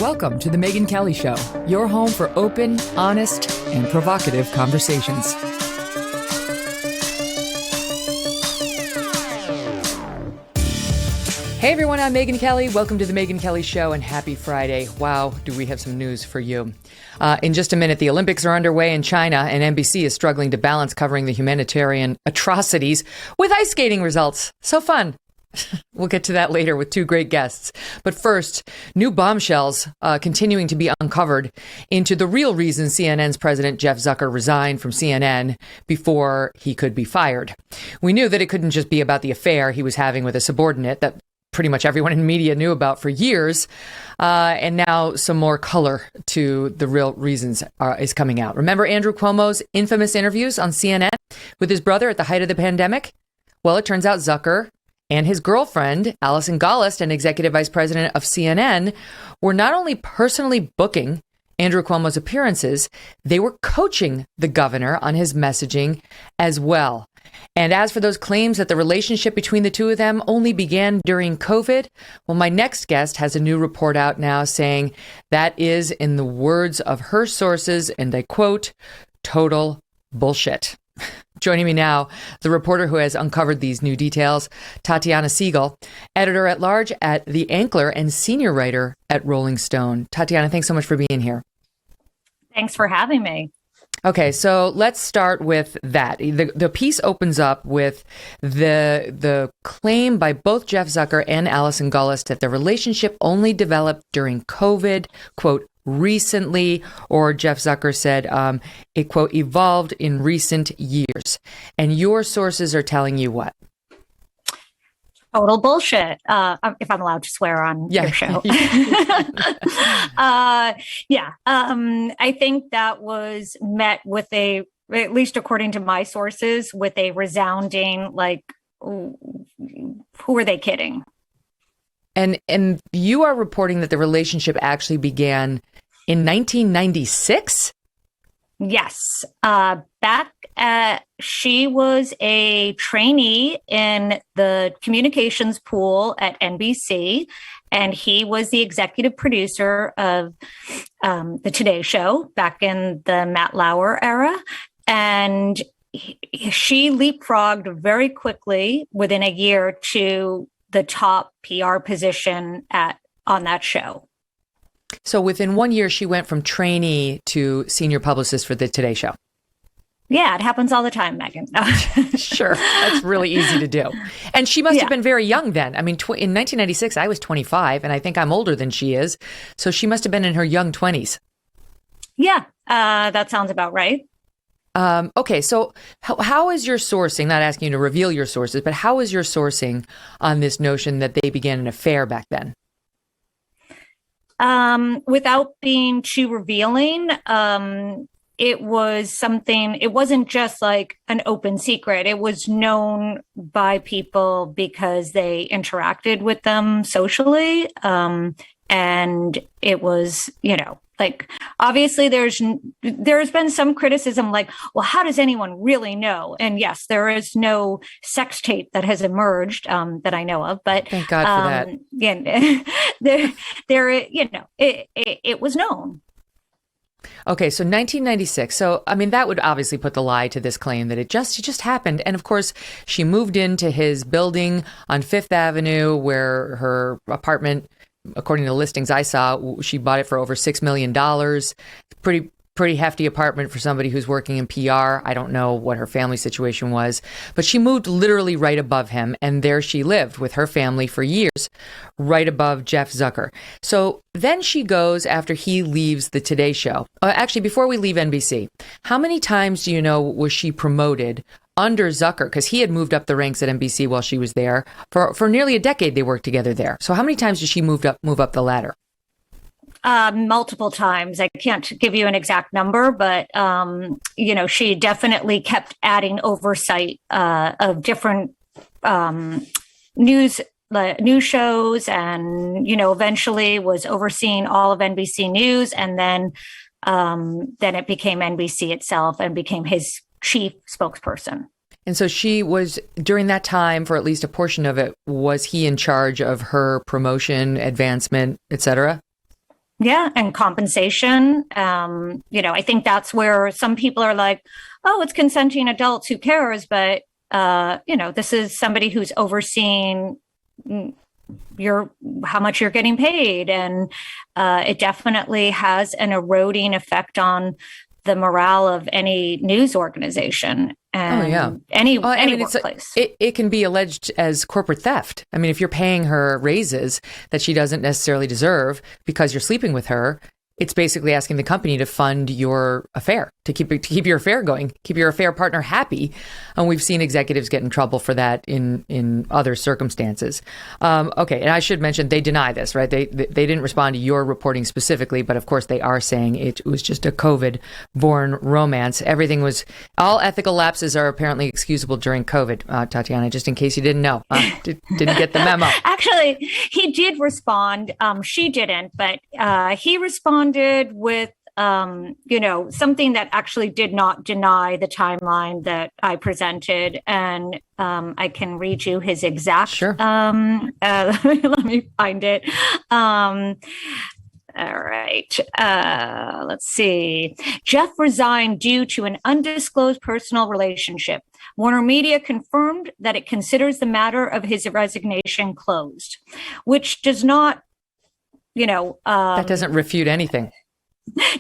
Welcome to The Megyn Kelly Show, your home for open, honest, and provocative conversations. Hey everyone, I'm Megyn Kelly. Welcome to The Megyn Kelly Show and happy Friday. Wow, do we have some news for you. In just a minute, the Olympics are underway in China and NBC is struggling to balance covering the humanitarian atrocities with ice skating results. So fun. We'll get to that later with two great guests. But first, new bombshells continuing to be uncovered into the real reason CNN's president Jeff Zucker resigned from CNN before he could be fired. We knew that it couldn't just be about the affair he was having with a subordinate that pretty much everyone in media knew about for years. And now some more color to the real reasons is coming out. Remember Andrew Cuomo's infamous interviews on CNN with his brother at the height of the pandemic? Well, it turns out Zucker and his girlfriend, Allison Gollust, and executive vice president of CNN, were not only personally booking Andrew Cuomo's appearances, they were coaching the governor on his messaging as well. And as for those claims that the relationship between the two of them only began during COVID, well, my next guest has a new report out now saying that is, in the words of her sources, and I quote, total bullshit. Joining me now, the reporter who has uncovered these new details, Tatiana Siegel, editor-at-large at The Ankler and senior writer at Rolling Stone. Tatiana, thanks so much for being here. Thanks for having me. Okay, so let's start with that. The piece opens up with the claim by both Jeff Zucker and Allison Gollust that the relationship only developed during COVID, quote, recently, or Jeff Zucker said it, quote, evolved in recent years. And your sources are telling you what? Total bullshit, if I'm allowed to swear on your show. I think that was met with at least according to my sources, with a resounding, like, who are they kidding? And you are reporting that the relationship actually began in 1996? Yes. She was a trainee in the communications pool at NBC, and he was the executive producer of the Today Show back in the Matt Lauer era. And she leapfrogged very quickly within a year to the top PR position on that show. So within 1 year, she went from trainee to senior publicist for the Today Show. Yeah, it happens all the time, Megyn. Sure. That's really easy to do. And she must have been very young then. I mean, in 1996, I was 25, and I think I'm older than she is. So she must have been in her young 20s. Yeah, that sounds about right. Okay, so how is your sourcing, not asking you to reveal your sources, but how is your sourcing on this notion that they began an affair back then? Without being too revealing, it wasn't just like an open secret. It was known by people because they interacted with them socially. And it was, like, obviously there's been some criticism like, well, how does anyone really know? And yes, there is no sex tape that has emerged that I know of, but thank God for that. It was known. Okay, so 1996. So, I mean, that would obviously put the lie to this claim that it just happened. And of course, she moved into his building on Fifth Avenue where her apartment, according to the listings I saw, she bought it for over $6 million. Pretty hefty apartment for somebody who's working in PR. I don't know what her family situation was, but she moved literally right above him. And there she lived with her family for years, right above Jeff Zucker. So then she goes after he leaves the Today Show. Actually, before we leave NBC, how many times do you know was she promoted under Zucker? Because he had moved up the ranks at NBC while she was there. For nearly a decade, they worked together there. So how many times did she move up the ladder? Multiple times. I can't give you an exact number, but, she definitely kept adding oversight of different news shows and, eventually was overseeing all of NBC News. And then it became NBC itself and became his chief spokesperson. And so she was, during that time, for at least a portion of it, was he in charge of her promotion, advancement, et cetera? Yeah, and compensation. I think that's where some people are like, oh, it's consenting adults, who cares? But, this is somebody who's overseeing how much you're getting paid. And it definitely has an eroding effect on the morale of any news organization and any workplace. It can be alleged as corporate theft. I mean, if you're paying her raises that she doesn't necessarily deserve because you're sleeping with her, it's basically asking the company to fund your affair, to keep your affair going, keep your affair partner happy. And we've seen executives get in trouble for that in other circumstances. Okay, and I should mention they deny this, right? They didn't respond to your reporting specifically, but of course they are saying it was just a COVID-born romance. All ethical lapses are apparently excusable during COVID. Tatiana, just in case you didn't know, didn't get the memo. Actually, he did respond. She didn't, but he responded with something that actually did not deny the timeline that I presented. And I can read you his exact. Sure. Let me find it. All right. Let's see. Jeff resigned due to an undisclosed personal relationship. Warner Media confirmed that it considers the matter of his resignation closed, which does not, that doesn't refute anything.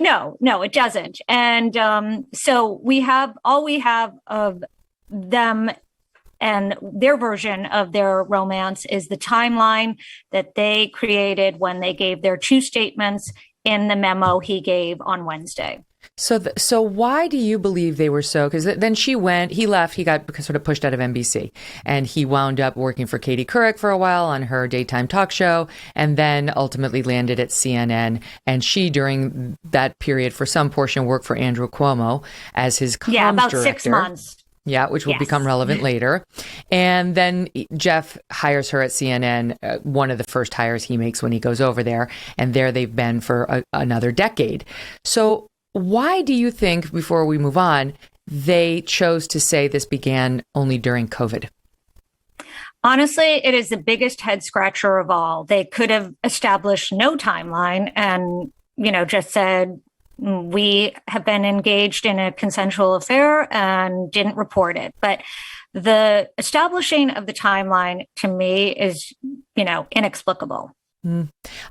No, it doesn't. And so we have of them, and their version of their romance is the timeline that they created when they gave their two statements in the memo he gave on Wednesday. So why do you believe they were so? Because then he left, he got sort of pushed out of NBC, and he wound up working for Katie Couric for a while on her daytime talk show, and then ultimately landed at CNN. And she, during that period, for some portion, worked for Andrew Cuomo as his comms about director. 6 months. Yeah, which will become relevant later. And then Jeff hires her at CNN, one of the first hires he makes when he goes over there. And there they've been for another decade. So why do you think, before we move on, they chose to say this began only during COVID? Honestly, it is the biggest head scratcher of all. They could have established no timeline and, just said, we have been engaged in a consensual affair and didn't report it. But the establishing of the timeline, to me, is, inexplicable.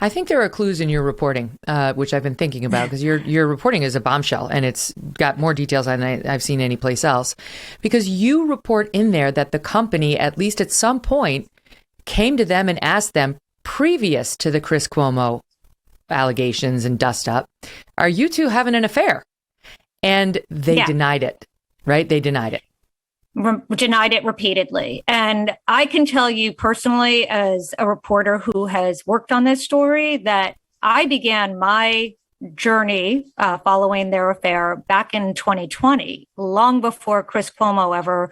I think there are clues in your reporting, which I've been thinking about, because your reporting is a bombshell, and it's got more details than I've seen anyplace else. Because you report in there that the company, at least at some point, came to them and asked them, previous to the Chris Cuomo allegations and dust up, are you two having an affair? And they denied it, right? They denied it. Denied it repeatedly. And I can tell you personally, as a reporter who has worked on this story, that I began my journey following their affair back in 2020, long before Chris Cuomo ever,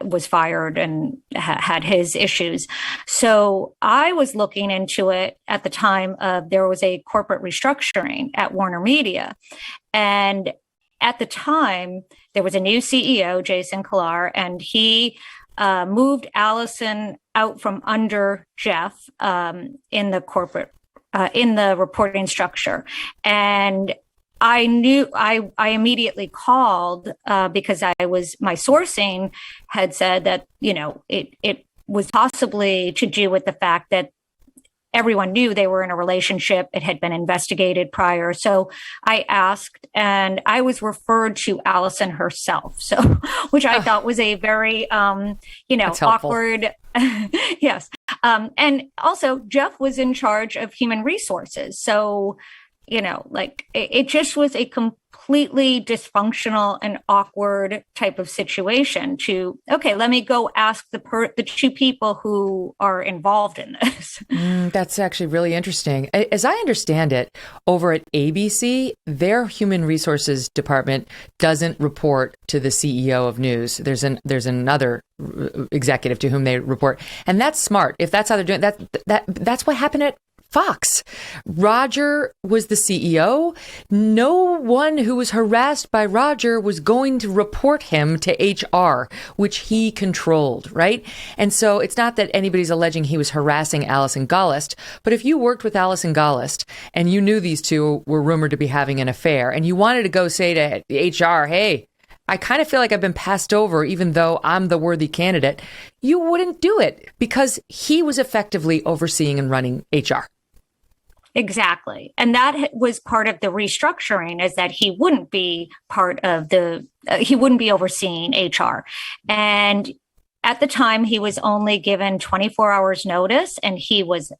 was fired and had his issues. So I was looking into it at the time there was a corporate restructuring at Warner Media. And at the time, there was a new CEO, Jason Kilar, and he moved Allison out from under Jeff in the corporate, in the reporting structure. And I knew I immediately called because my sourcing had said that, it was possibly to do with the fact that everyone knew they were in a relationship. It had been investigated prior. So I asked, and I was referred to Allison herself. So, which I thought was a very, awkward. Yes. And also Jeff was in charge of human resources. So, it just was a completely dysfunctional and awkward type of situation let me go ask the two people who are involved in this. That's actually really interesting. As I understand it, over at ABC, their human resources department doesn't report to the CEO of news. There's another executive to whom they report. And that's smart. If that's how they're doing that's what happened at Fox. Roger was the CEO. No one who was harassed by Roger was going to report him to HR, which he controlled, right? And so it's not that anybody's alleging he was harassing Allison Gollust, but if you worked with Allison Gollust and you knew these two were rumored to be having an affair and you wanted to go say to HR, hey, I kind of feel like I've been passed over, even though I'm the worthy candidate, you wouldn't do it because he was effectively overseeing and running HR. Exactly. And that was part of the restructuring, is that he wouldn't be part of he wouldn't be overseeing HR. And at the time, he was only given 24 hours notice, and he was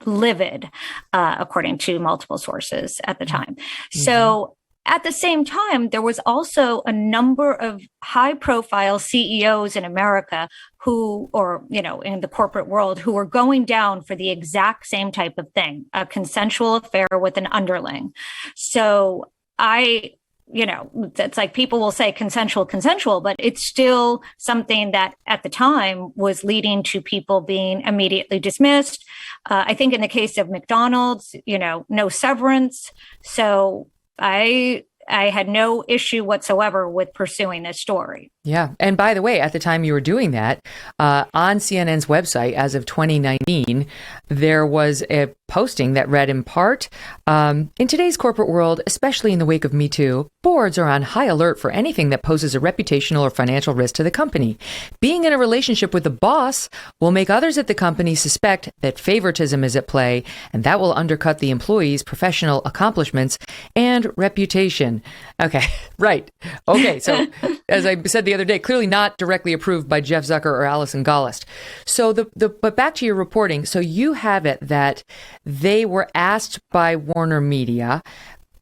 livid, according to multiple sources at the time. Mm-hmm. So at the same time, there was also a number of high-profile CEOs in America who, or, in the corporate world, who were going down for the exact same type of thing, a consensual affair with an underling. So it's like people will say consensual, but it's still something that at the time was leading to people being immediately dismissed. I think in the case of McDonald's, no severance. So I had no issue whatsoever with pursuing this story. Yeah. And by the way, at the time you were doing that, on CNN's website, as of 2019, there was a posting that read in part, in today's corporate world, especially in the wake of Me Too, boards are on high alert for anything that poses a reputational or financial risk to the company. Being in a relationship with the boss will make others at the company suspect that favoritism is at play, and that will undercut the employee's professional accomplishments and reputation. Okay, right. Okay, so as I said the other day, clearly not directly approved by Jeff Zucker or Allison Gollust. So but back to your reporting. So you have it that they were asked by Warner Media,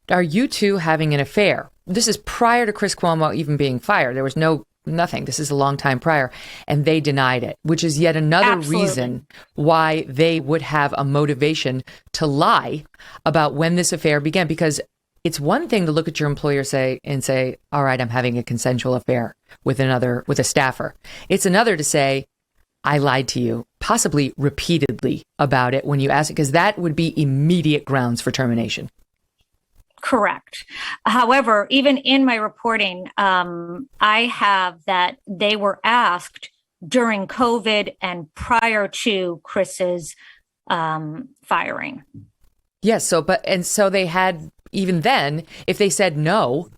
are you two having an affair? This is prior to Chris Cuomo even being fired. There was nothing. This is a long time prior. And they denied it, which is yet another Absolutely. reason why they would have a motivation to lie about when this affair began. Because it's one thing to look at your employer and say, all right, I'm having a consensual affair with a staffer. It's another to say, I lied to you, possibly repeatedly, about it when you ask it, because that would be immediate grounds for termination. Correct. However, even in my reporting, I have that they were asked during COVID and prior to Chris's firing. Yes. So they had, even then, if they said no,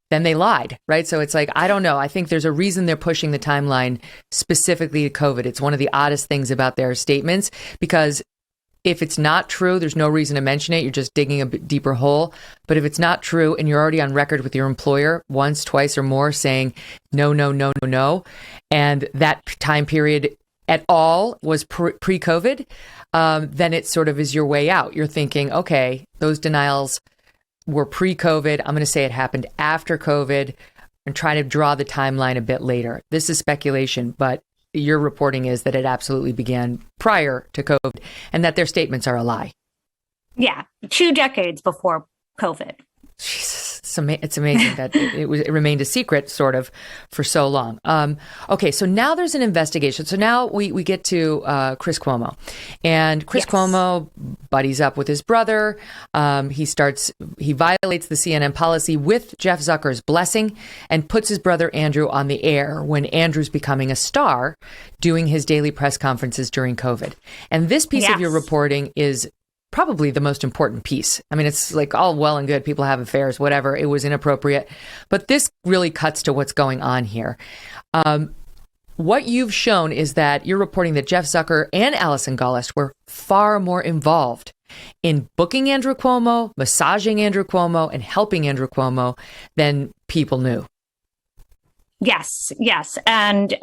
then they lied, right? So it's like, I don't know. I think there's a reason they're pushing the timeline specifically to COVID. It's one of the oddest things about their statements, because if it's not true, there's no reason to mention it. You're just digging a bit deeper hole. But if it's not true and you're already on record with your employer once, twice or more saying no, and that time period at all was pre-COVID, then it sort of is your way out. You're thinking, okay, those denials were pre-COVID. I'm going to say it happened after COVID and try to draw the timeline a bit later. This is speculation, but your reporting is that it absolutely began prior to COVID and that their statements are a lie. Yeah, 2 decades before COVID. Jesus, it's amazing that it remained a secret sort of for so long. Okay, so now there's an investigation. So now we get to Chris Cuomo. And Chris Cuomo buddies up with his brother. He violates the CNN policy with Jeff Zucker's blessing and puts his brother Andrew on the air when Andrew's becoming a star doing his daily press conferences during COVID. And this piece of your reporting is probably the most important piece. I mean, it's like all well and good. People have affairs, whatever. It was inappropriate. But this really cuts to what's going on here. What you've shown is that you're reporting that Jeff Zucker and Allison Gollust were far more involved in booking Andrew Cuomo, massaging Andrew Cuomo, and helping Andrew Cuomo than people knew. Yes. And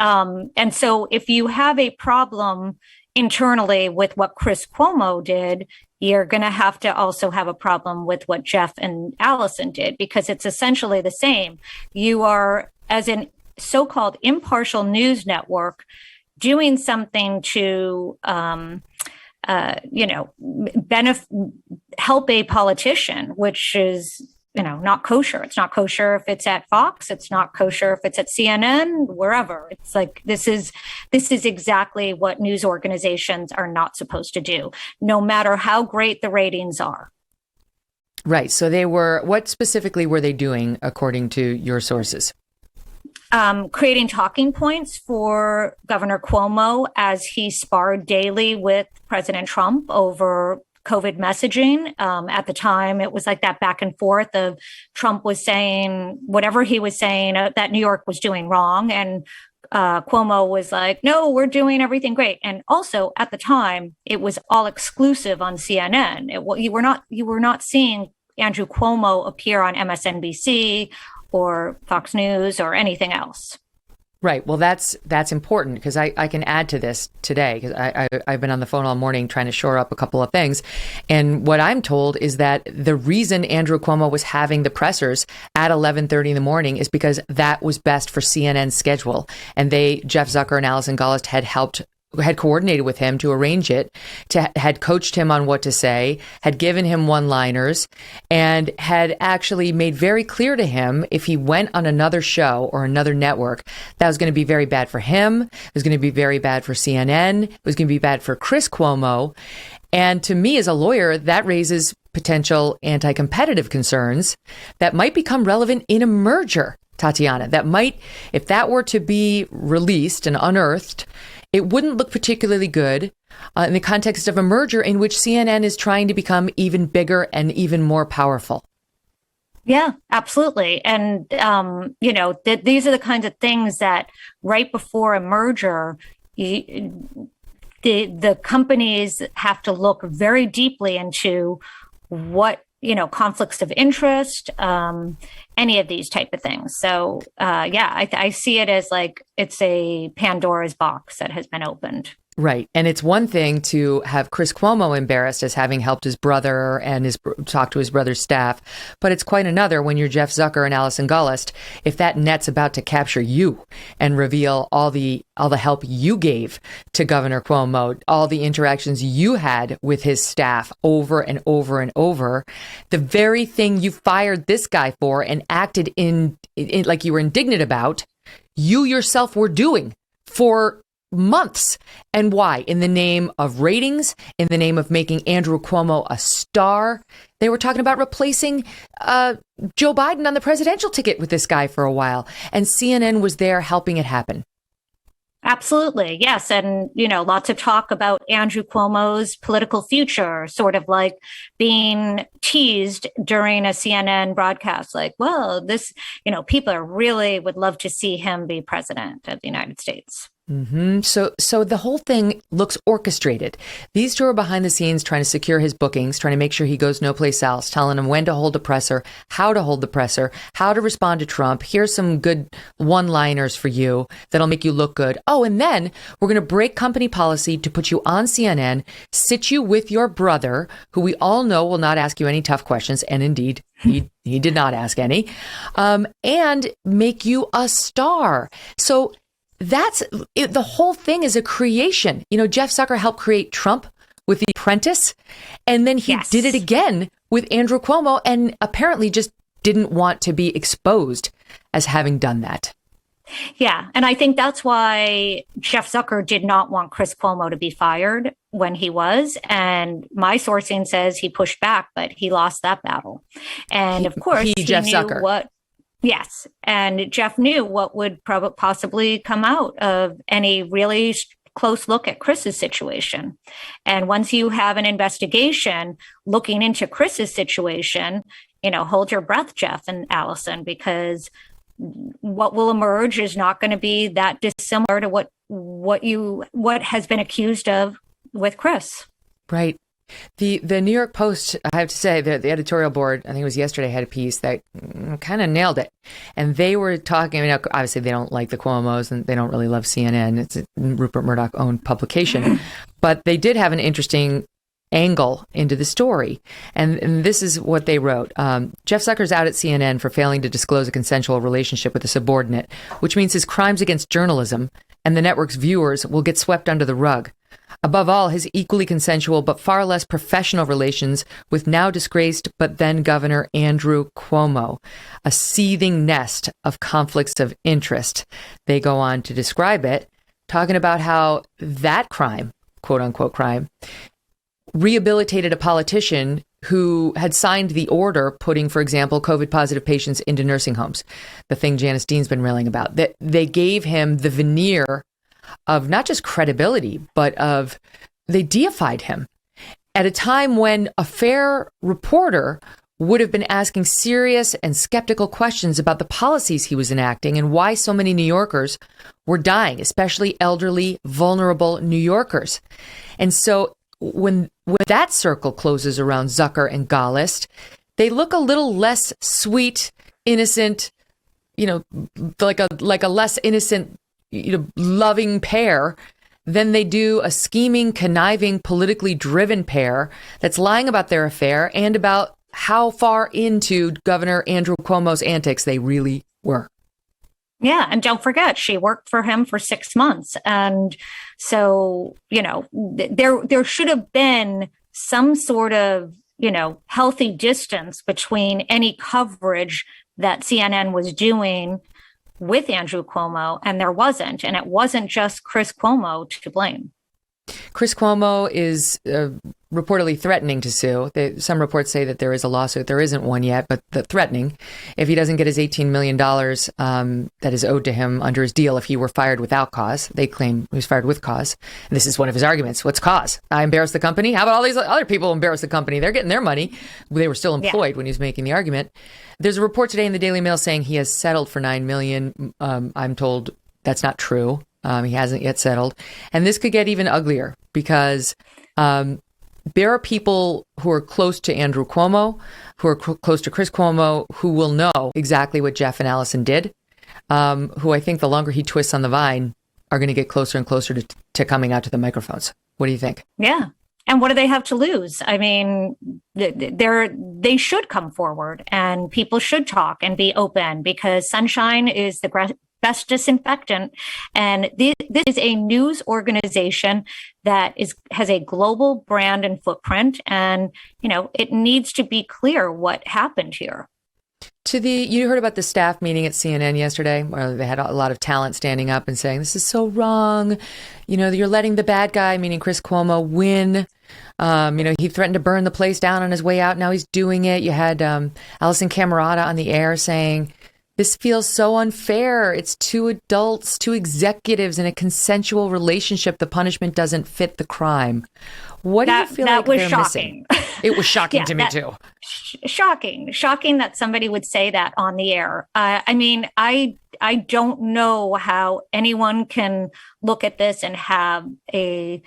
so if you have a problem internally with what Chris Cuomo did, you're going to have to also have a problem with what Jeff and Allison did, because it's essentially the same. You are, as an so-called impartial news network, doing something to, help a politician, which is not kosher. It's not kosher if it's at Fox. It's not kosher if it's at CNN, wherever. It's like, this is exactly what news organizations are not supposed to do, no matter how great the ratings are. Right. So what specifically were they doing, according to your sources? Creating talking points for Governor Cuomo as he sparred daily with President Trump over COVID messaging. At the time, it was like that back and forth of Trump was saying whatever he was saying that New York was doing wrong. And Cuomo was like, no, we're doing everything great. And also at the time, it was all exclusive on CNN. You were not seeing Andrew Cuomo appear on MSNBC or Fox News or anything else. Right. Well, that's important because I can add to this today because I've been on the phone all morning trying to shore up a couple of things. And what I'm told is that the reason Andrew Cuomo was having the pressers at 11:30 in the morning is because that was best for CNN's schedule. And Jeff Zucker and Allison Gollust had coordinated with him to arrange it, had coached him on what to say, had given him one-liners, and had actually made very clear to him if he went on another show or another network, that was going to be very bad for him. It was going to be very bad for CNN. It was going to be bad for Chris Cuomo. And to me, as a lawyer, that raises potential anti-competitive concerns that might become relevant in a merger, Tatiana. That might, if that were to be released and unearthed, it wouldn't look particularly good in the context of a merger in which CNN is trying to become even bigger and even more powerful. Yeah, absolutely. And, these are the kinds of things that right before a merger, the companies have to look very deeply into what, conflicts of interest, any of these type of things. So, I see it as like it's a Pandora's box that has been opened. Right. And it's one thing to have Chris Cuomo embarrassed as having helped his brother and talk to his brother's staff. But it's quite another when you're Jeff Zucker and Allison Gollust, if that net's about to capture you and reveal all the help you gave to Governor Cuomo, all the interactions you had with his staff over and over and over, the very thing you fired this guy for and acted in like you were indignant about, you yourself were doing for months. And why? In the name of ratings, in the name of making Andrew Cuomo a star. They were talking about replacing Joe Biden on the presidential ticket with this guy for a while. And CNN was there helping it happen. Absolutely. Yes. And, lots of talk about Andrew Cuomo's political future, sort of like being teased during a CNN broadcast. Like, well, this, people really would love to see him be president of the United States. Mm-hmm. So the whole thing looks orchestrated. These two are behind the scenes trying to secure his bookings, trying to make sure he goes no place else, telling him when to hold the presser, how to hold the presser, how to respond to Trump. Here's some good one-liners for you that'll make you look good. Oh, and then we're going to break company policy to put you on CNN, sit you with your brother, who we all know will not ask you any tough questions. And indeed, he did not ask any, and make you a star. So that's it. The whole thing is a creation. Jeff Zucker helped create Trump with The Apprentice, and then he did it again with Andrew Cuomo, and apparently just didn't want to be exposed as having done that. Yeah. And I think that's why Jeff Zucker did not want Chris Cuomo to be fired when he was. And my sourcing says he pushed back, but he lost that battle. And of course, he Jeff knew Zucker. Yes. And Jeff knew what would possibly come out of any really close look at Chris's situation. And once you have an investigation looking into Chris's situation, hold your breath, Jeff and Allison, because what will emerge is not going to be that dissimilar to what has been accused of with Chris. Right. The New York Post, I have to say, the editorial board, I think it was yesterday, had a piece that kind of nailed it. And they were talking, obviously they don't like the Cuomos and they don't really love CNN. It's a Rupert Murdoch-owned publication. But they did have an interesting angle into the story. And this is what they wrote. Jeff Zucker's out at CNN for failing to disclose a consensual relationship with a subordinate, which means his crimes against journalism and the network's viewers will get swept under the rug. Above all, his equally consensual but far less professional relations with now disgraced but then Governor Andrew Cuomo, a seething nest of conflicts of interest. They go on to describe it, talking about how that crime, quote unquote crime, rehabilitated a politician who had signed the order putting, for example, COVID positive patients into nursing homes. The thing Janice Dean's been railing about. That they gave him the veneer of not just credibility, but of they deified him at a time when a fair reporter would have been asking serious and skeptical questions about the policies he was enacting and why so many New Yorkers were dying, especially elderly, vulnerable New Yorkers. And so when that circle closes around Zucker and Gallest, they look a little less sweet, innocent, like a less innocent, loving pair than they do a scheming, conniving, politically driven pair that's lying about their affair and about how far into Governor Andrew Cuomo's antics they really were. Yeah. And don't forget, she worked for him for 6 months. And so, there should have been some sort of, healthy distance between any coverage that CNN was doing with Andrew Cuomo, and there wasn't. And it wasn't just Chris Cuomo to blame. Chris Cuomo is reportedly threatening to sue. Some reports say that there is a lawsuit. There isn't one yet, but threatening if he doesn't get his $18 million that is owed to him under his deal if he were fired without cause. They claim he was fired with cause. And this is one of his arguments. What's cause? I embarrassed the company? How about all these other people embarrass the company? They're getting their money. They were still employed when he was making the argument. There's a report today in the Daily Mail saying he has settled for $9 million. I'm told that's not true. He hasn't yet settled. And this could get even uglier because there are people who are close to Andrew Cuomo, who are close to Chris Cuomo, who will know exactly what Jeff and Allison did, who I think the longer he twists on the vine are going to get closer and closer to coming out to the microphones. What do you think? Yeah. And what do they have to lose? I mean, they should come forward and people should talk and be open because sunshine is the best disinfectant. And this is a news organization that has a global brand and footprint. And, it needs to be clear what happened here. You heard about the staff meeting at CNN yesterday, where they had a lot of talent standing up and saying, this is so wrong. You're letting the bad guy, meaning Chris Cuomo, win. He threatened to burn the place down on his way out. Now he's doing it. You had Allison Camerata on the air saying, this feels so unfair. It's two adults, two executives in a consensual relationship. The punishment doesn't fit the crime. What do you feel like they're missing? It was shocking to me too. Shocking that somebody would say that on the air. I don't know how anyone can look at this and have that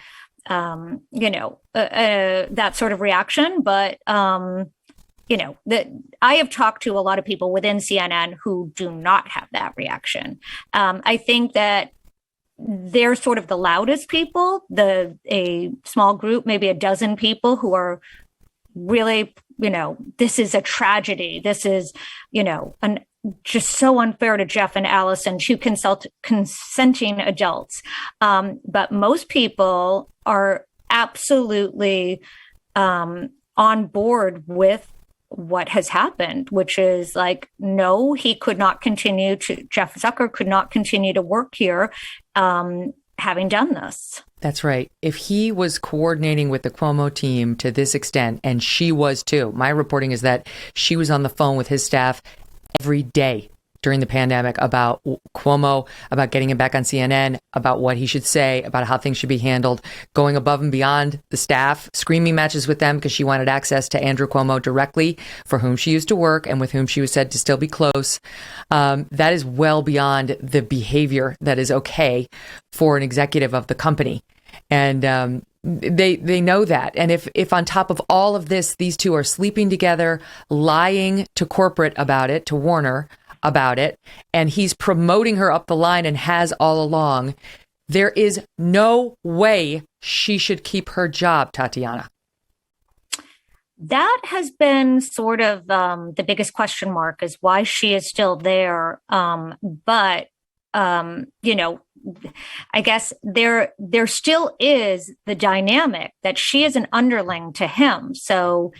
sort of reaction. But I have talked to a lot of people within CNN who do not have that reaction. I think that they're sort of the loudest people, a small group, maybe a dozen people who are really, this is a tragedy. This is, just so unfair to Jeff and Allison, two consenting adults. But most people are absolutely on board with what has happened, which is like, no, Jeff Zucker could not continue to work here having done this. That's right. If he was coordinating with the Cuomo team to this extent, and she was too, my reporting is that she was on the phone with his staff every day during the pandemic about Cuomo, about getting him back on CNN, about what he should say, about how things should be handled, going above and beyond the staff, screaming matches with them because she wanted access to Andrew Cuomo directly, for whom she used to work and with whom she was said to still be close. That is well beyond the behavior that is okay for an executive of the company. And they know that. And if on top of all of this, these two are sleeping together, lying to corporate about it, to Warner about it, and he's promoting her up the line and has all along, there is no way she should keep her job, Tatiana. That has been sort of the biggest question mark, is why she is still there. But I guess there still is the dynamic that she is an underling to him. So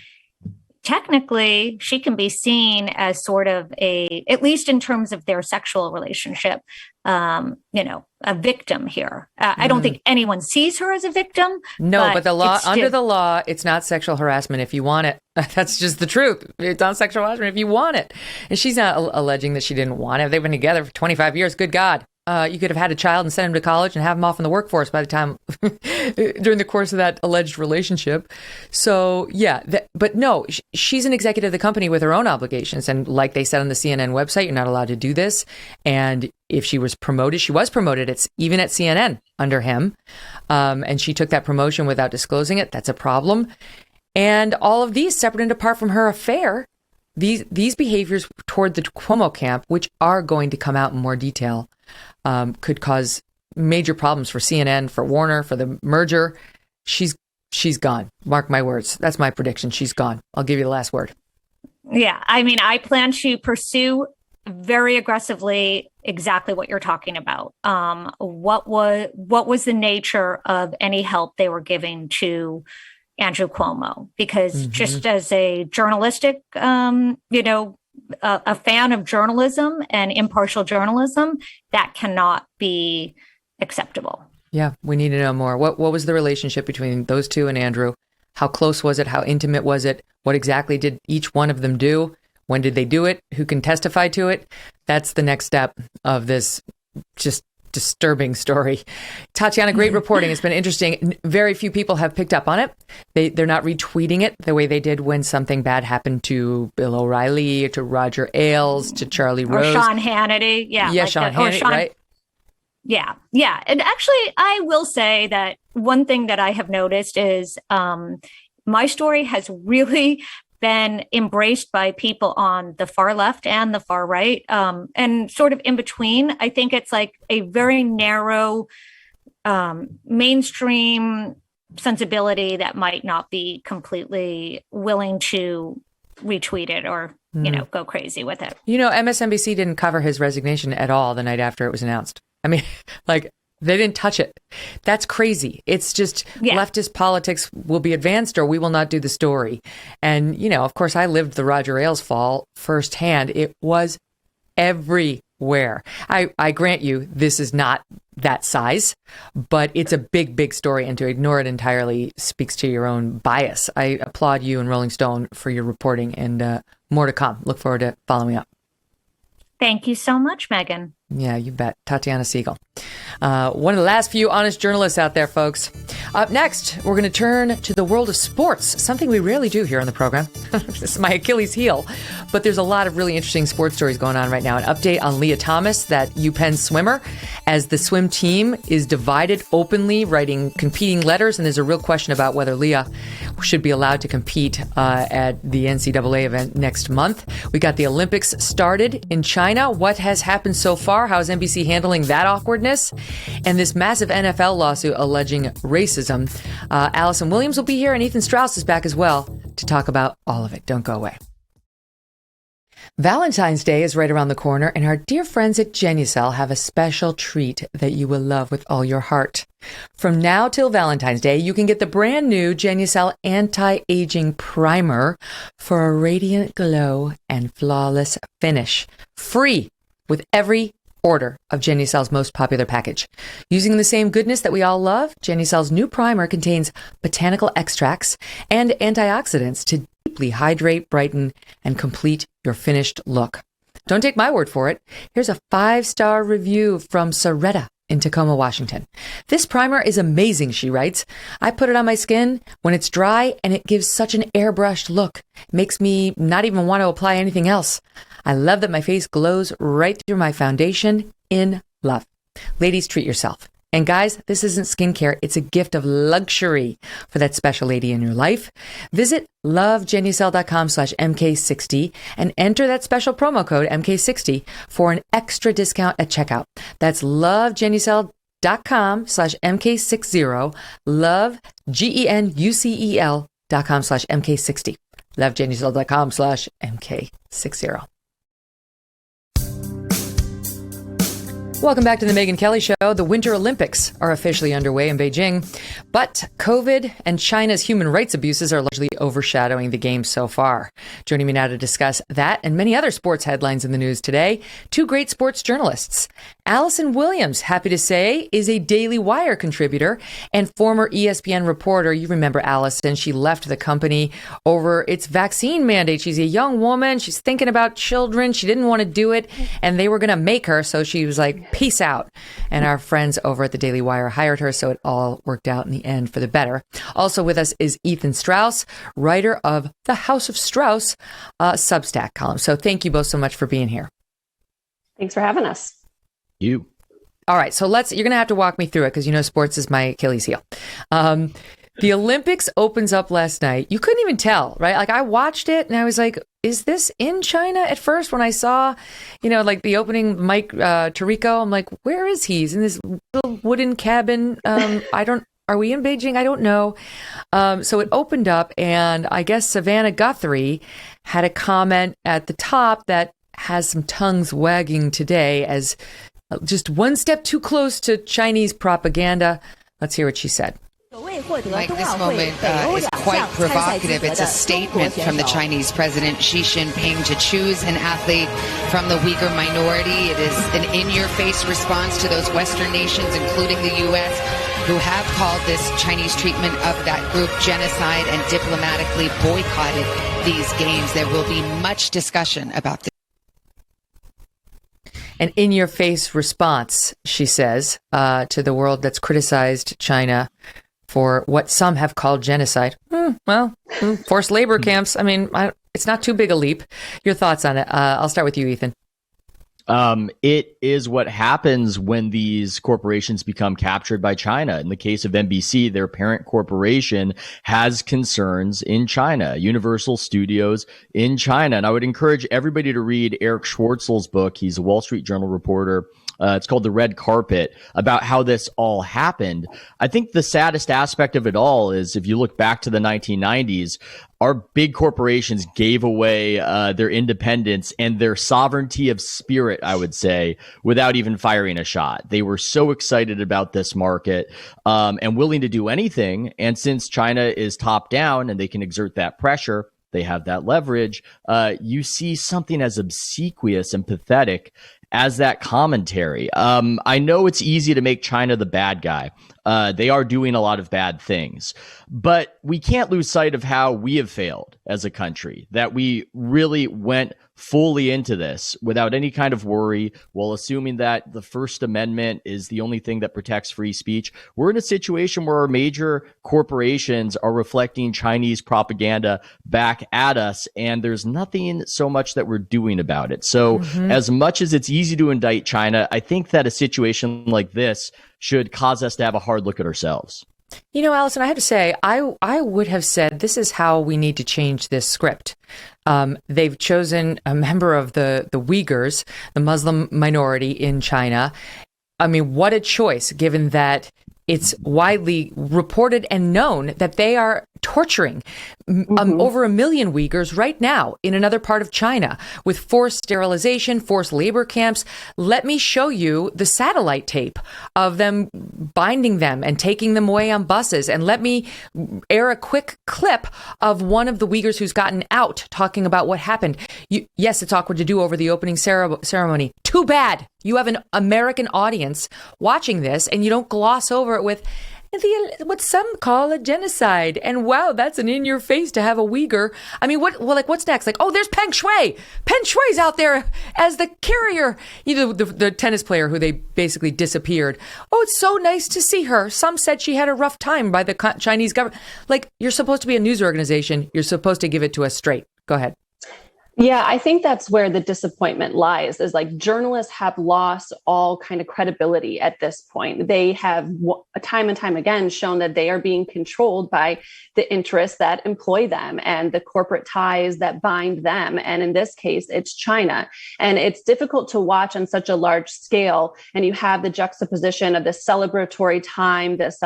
technically she can be seen as sort of at least in terms of their sexual relationship, a victim here. I don't think anyone sees her as a victim. No, but the law, under the law, it's not sexual harassment if you want it. That's just the truth. It's not sexual harassment if you want it. And she's not alleging that she didn't want it. They've been together for 25 years. Good God. You could have had a child and sent him to college and have him off in the workforce by the time during the course of that alleged relationship. So, yeah, but no, she's an executive of the company with her own obligations. And like they said on the CNN website, you're not allowed to do this. And if she was promoted, even at CNN under him. And she took that promotion without disclosing it. That's a problem. And all of these, separate and apart from her affair, these behaviors toward the Cuomo camp, which are going to come out in more detail, could cause major problems for CNN, for Warner, for the merger. She's gone. Mark my words. That's my prediction. She's gone. I'll give you the last word. Yeah. I mean, I plan to pursue very aggressively exactly what you're talking about. What was the nature of any help they were giving to Andrew Cuomo? Because just as a journalistic, a fan of journalism and impartial journalism, that cannot be acceptable. Yeah, we need to know more. What was the relationship between those two and Andrew? How close was it? How intimate was it? What exactly did each one of them do? When did they do it? Who can testify to it? That's the next step of this just disturbing story. Tatiana, great reporting. It's been interesting. Very few people have picked up on it. They're not retweeting it the way they did when something bad happened to Bill O'Reilly, or to Roger Ailes, to Charlie Rose. Or Sean Hannity. Yeah. Yeah, like Sean Hannity, right? Yeah. Yeah. And actually, I will say that one thing that I have noticed is my story has really been embraced by people on the far left and the far right, and sort of in between. I think it's like a very narrow mainstream sensibility that might not be completely willing to retweet it or, go crazy with it. MSNBC didn't cover his resignation at all the night after it was announced. I mean, they didn't touch it. That's crazy. It's just leftist politics will be advanced or we will not do the story. And, of course, I lived the Roger Ailes fall firsthand. It was everywhere. I grant you, this is not that size, but it's a big, big story. And to ignore it entirely speaks to your own bias. I applaud you and Rolling Stone for your reporting, and more to come. Look forward to following up. Thank you so much, Megyn. Yeah, you bet. Tatiana Siegel. One of the last few honest journalists out there, folks. Up next, we're going to turn to the world of sports, something we rarely do here on the program. This is my Achilles heel. But there's a lot of really interesting sports stories going on right now. An update on Lia Thomas, that UPenn swimmer, as the swim team is divided openly, writing competing letters. And there's a real question about whether Lia should be allowed to compete at the NCAA event next month. We got the Olympics started in China. What has happened so far? How is NBC handling that awkwardness? And this massive NFL lawsuit alleging racism. Allison Williams will be here, and Ethan Strauss is back as well to talk about all of it. Don't go away. Valentine's Day is right around the corner, and our dear friends at Genucel have a special treat that you will love with all your heart. From now till Valentine's Day, you can get the brand new Genucel Anti-Aging Primer for a radiant glow and flawless finish. Free with every order of Genucel's most popular package. Using the same goodness that we all love, Genucel's new primer contains botanical extracts and antioxidants to deeply hydrate, brighten, and complete your finished look. Don't take my word for it. Here's a 5-star review from Soretta in Tacoma, Washington. This primer is amazing, she writes. I put it on my skin when it's dry, and it gives such an airbrushed look. It makes me not even want to apply anything else. I love that my face glows right through my foundation. In love. Ladies, treat yourself. And guys, this isn't skincare. It's a gift of luxury for that special lady in your life. Visit lovegenucel.com/MK60 and enter that special promo code MK60 for an extra discount at checkout. That's lovegenucel.com/MK60. lovegenucel.com/MK60. lovegenucel.com/MK60. Welcome back to the Megyn Kelly Show. The Winter Olympics are officially underway in Beijing, but COVID and China's human rights abuses are largely overshadowing the games so far. Joining me now to discuss that and many other sports headlines in the news today, two great sports journalists. Allison Williams, happy to say, is a Daily Wire contributor and former ESPN reporter. You remember Allison. She left the company over its vaccine mandate. She's a young woman. She's thinking about children. She didn't want to do it, and they were going to make her, so she was like, peace out. And our friends over at the Daily Wire hired her, so it all worked out in the end for the better. Also with us is Ethan Strauss, writer of the House of Strauss Substack column. So thank you both so much for being here. Thanks for having us. You. All right, so you're going to have to walk me through it because you know sports is my Achilles heel. The Olympics opens up last night. You couldn't even tell, right? Like I watched it and I was like, is this in China at first? When I saw, like the opening Mike Tirico, I'm like, where is he? He's in this little wooden cabin. Are we in Beijing? I don't know. So it opened up and I guess Savannah Guthrie had a comment at the top that has some tongues wagging today as just one step too close to Chinese propaganda. Let's hear what she said. Mike, this moment is quite provocative. It's a statement from the Chinese president Xi Jinping to choose an athlete from the Uyghur minority. It is an in-your-face response to those Western nations, including the U.S., who have called this Chinese treatment of that group genocide and diplomatically boycotted these games. There will be much discussion about this. An in-your-face response, she says, to the world that's criticized China for what some have called genocide. Forced labor camps. I mean, it's not too big a leap. Your thoughts on it? I'll start with you, Ethan. It is what happens when these corporations become captured by China. In the case of NBC, their parent corporation has concerns in China, Universal Studios in China. And I would encourage everybody to read Eric Schwartzel's book. He's a Wall Street Journal reporter. It's called The Red Carpet, about how this all happened. I think the saddest aspect of it all is if you look back to the 1990s, our big corporations gave away their independence and their sovereignty of spirit, I would say, without even firing a shot. They were so excited about this market and willing to do anything. And since China is top down and they can exert that pressure, they have that leverage, you see something as obsequious and pathetic as that commentary. I know it's easy to make China the bad guy. They are doing a lot of bad things, but we can't lose sight of how we have failed as a country, that we really went fully into this without any kind of worry, while assuming that the First Amendment is the only thing that protects free speech. We're in a situation where our major corporations are reflecting Chinese propaganda back at us, and there's nothing so much that we're doing about it. So as much as it's easy to indict China, I think that a situation like this should cause us to have a hard look at ourselves. You know, Allison, I have to say, I would have said this is how we need to change this script. They've chosen a member of the Uyghurs, the Muslim minority in China. I mean, what a choice, given that it's widely reported and known that they are torturing over 1 million Uyghurs right now in another part of China with forced sterilization, forced labor camps. Let me show you the satellite tape of them binding them and taking them away on buses. And let me air a quick clip of one of the Uyghurs who's gotten out talking about what happened. Yes, it's awkward to do over the opening ceremony. Too bad you have an American audience watching this and you don't gloss over it with what some call a genocide. And wow, that's an in-your-face to have a Uyghur. I mean, what's next? Like, oh, there's Peng Shuai. Peng Shuai's out there as the carrier. The tennis player who they basically disappeared. Oh, it's so nice to see her. Some said she had a rough time by the Chinese government. Like, you're supposed to be a news organization. You're supposed to give it to us straight. Go ahead. Yeah, I think that's where the disappointment lies, is like journalists have lost all kind of credibility at this point. They have time and time again shown that they are being controlled by the interests that employ them and the corporate ties that bind them. And in this case, it's China. And it's difficult to watch on such a large scale. And you have the juxtaposition of this celebratory time, this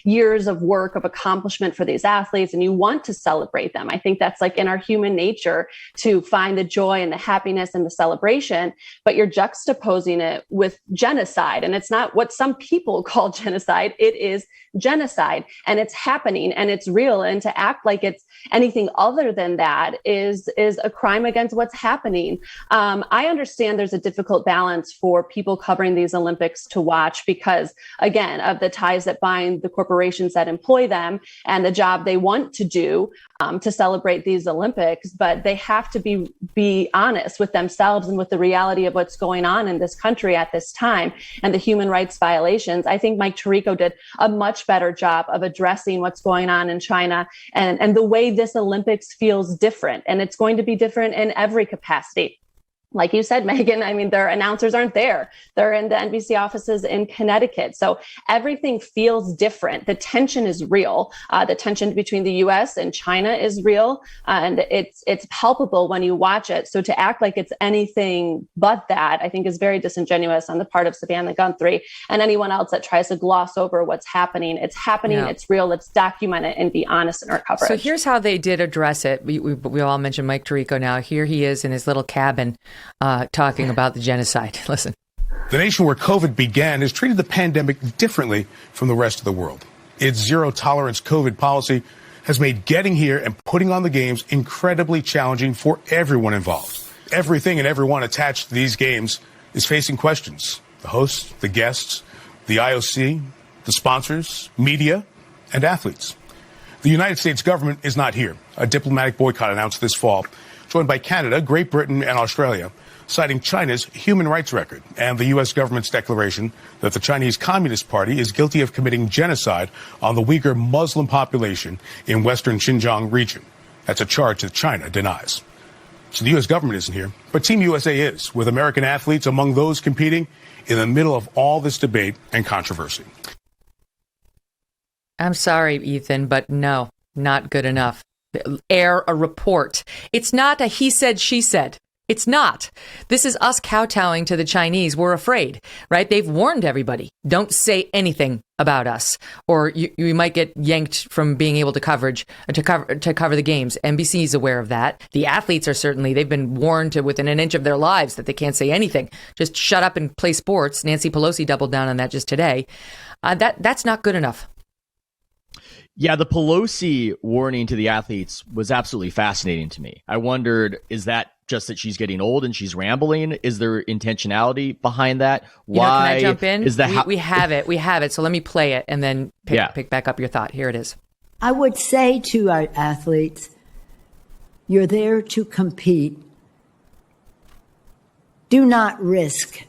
years of work, of accomplishment for these athletes, and you want to celebrate them. I think that's like in our human nature to find the joy and the happiness and the celebration, but you're juxtaposing it with genocide. And it's not what some people call genocide. It is genocide, and it's happening and it's real. And to act like it's anything other than that is a crime against what's happening. I understand there's a difficult balance for people covering these Olympics to watch because, again, of the ties that bind the corporations that employ them and the job they want to do to celebrate these Olympics. But they have to be honest with themselves and with the reality of what's going on in this country at this time and the human rights violations. I think Mike Tirico did a much better job of addressing what's going on in China and the way this Olympics feels different. And it's going to be different in every capacity. Like you said, Megyn, I mean, their announcers aren't there. They're in the NBC offices in Connecticut. So everything feels different. The tension is real. The tension between the U.S. and China is real. And it's palpable when you watch it. So to act like it's anything but that, I think is very disingenuous on the part of Savannah Guthrie and anyone else that tries to gloss over what's happening. It's happening. Yeah. It's real. Let's document it and be honest in our coverage. So here's how they did address it. We all mentioned Mike Tirico now. Here he is in his little cabin talking about the genocide. Listen. The nation where COVID began has treated the pandemic differently from the rest of the world. Its zero tolerance COVID policy has made getting here and putting on the games incredibly challenging for everyone involved. Everything and everyone attached to these games is facing questions. The hosts, the guests, the IOC, the sponsors, media, and athletes. The United States government is not here. A diplomatic boycott announced this fall, joined by Canada, Great Britain, and Australia, citing China's human rights record and the U.S. government's declaration that the Chinese Communist Party is guilty of committing genocide on the Uyghur Muslim population in western Xinjiang region. That's a charge that China denies. So the U.S. government isn't here, but Team USA is, with American athletes among those competing in the middle of all this debate and controversy. I'm sorry, Ethan, but no, not good enough. Air a report. It's not a he said, she said. It's not. This is us kowtowing to the Chinese. We're afraid, right? They've warned everybody. Don't say anything about us, or you might get yanked from being able to cover the games. NBC is aware of that. The athletes are certainly. They've been warned to within an inch of their lives that they can't say anything. Just shut up and play sports. Nancy Pelosi doubled down on that just today. That's not good enough. Yeah, the Pelosi warning to the athletes was absolutely fascinating to me. I wondered, is that just that she's getting old and she's rambling? Is there intentionality behind that? Why? Can I jump in? Is that we have it. We have it. So let me play it and then pick back up your thought. Here it is. I would say to our athletes, you're there to compete. Do not risk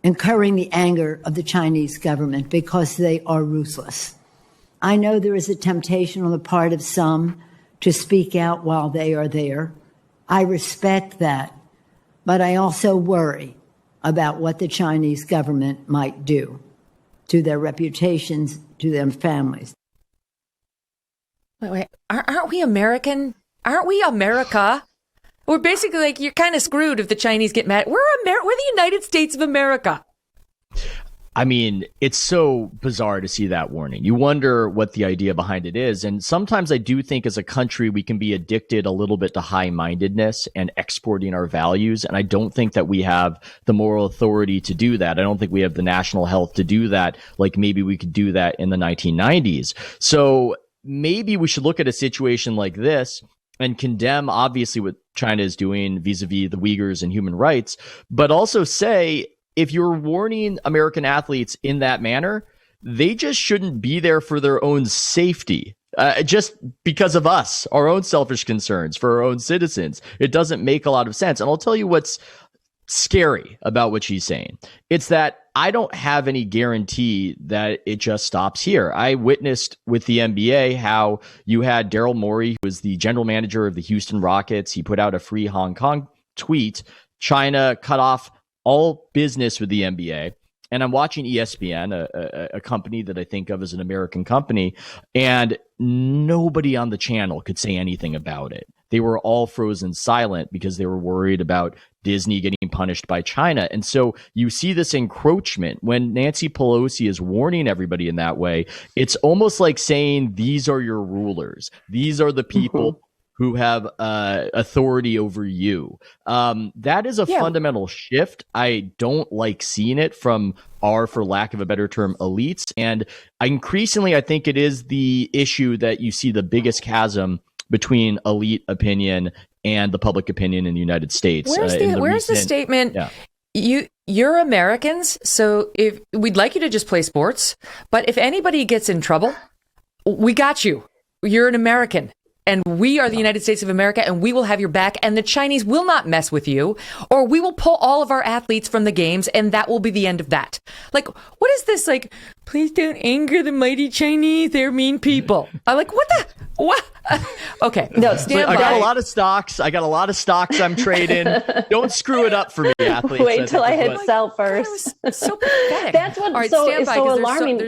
incurring the anger of the Chinese government because they are ruthless. I know there is a temptation on the part of some to speak out while they are there. I respect that, but I also worry about what the Chinese government might do to their reputations, to their families. Wait, aren't we American? Aren't we America? We're basically like, you're kind of screwed if the Chinese get mad. We're the United States of America. I mean, it's so bizarre to see that warning. You wonder what the idea behind it is. And sometimes I do think as a country, we can be addicted a little bit to high-mindedness and exporting our values. And I don't think that we have the moral authority to do that. I don't think we have the national health to do that, like maybe we could do that in the 1990s. So maybe we should look at a situation like this and condemn, obviously, what China is doing vis-a-vis the Uyghurs and human rights, but also say, if you're warning American athletes in that manner, they just shouldn't be there for their own safety, just because of us, our own selfish concerns for our own citizens. It doesn't make a lot of sense. And I'll tell you what's scary about what she's saying. It's that I don't have any guarantee that it just stops here. I witnessed with the NBA how you had Daryl Morey, who was the general manager of the Houston Rockets. He put out a free Hong Kong tweet. China cut off all business with the NBA. And I'm watching ESPN, a company that I think of as an American company, and nobody on the channel could say anything about it. They were all frozen silent because they were worried about Disney getting punished by China. And so you see this encroachment when Nancy Pelosi is warning everybody in that way. It's almost like saying, these are your rulers. These are the people who have authority over you. That is a fundamental shift. I don't like seeing it from our, for lack of a better term, elites. And increasingly, I think it is the issue that you see the biggest chasm between elite opinion and the public opinion in the United States. Where's the statement? Yeah. You're Americans, so if we'd like you to just play sports, but if anybody gets in trouble, we got you. You're an American. And we are the United States of America, and we will have your back, and the Chinese will not mess with you, or we will pull all of our athletes from the games, and that will be the end of that. Like, what is this? Like, please don't anger the mighty Chinese. They're mean people. I'm like, what? Okay. No, stand by. I got a lot of stocks. I'm trading. Don't screw it up for me, athletes. Wait till I hit sell first. So pathetic. That's what is so alarming.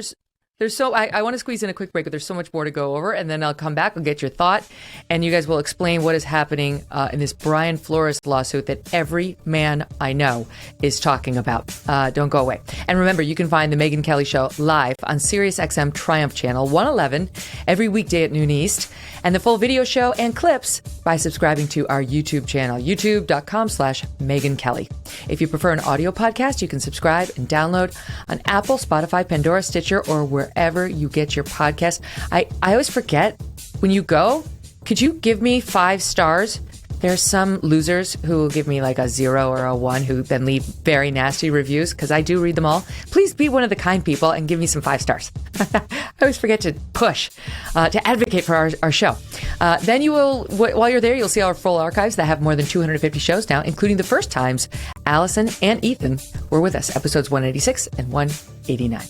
I want to squeeze in a quick break, but there's so much more to go over, and then I'll come back, I'll get your thought, and you guys will explain what is happening in this Brian Flores lawsuit that every man I know is talking about. Don't go away. And remember, you can find the Megyn Kelly Show live on SiriusXM Triumph Channel 111 every weekday at noon East, and the full video show and clips by subscribing to our YouTube channel, youtube.com/Megyn Kelly. If you prefer an audio podcast, you can subscribe and download on Apple, Spotify, Pandora, Stitcher, or wherever you get your podcast. I always forget, when you go, could you give me 5 stars? There's some losers who will give me like a 0 or a 1 who then leave very nasty reviews, because I do read them all. Please be one of the kind people and give me some 5 stars. I always forget to push, to advocate for our show. Then you will, while you're there, you'll see our full archives that have more than 250 shows now, including the first times Allison and Ethan were with us, episodes 186 and 189.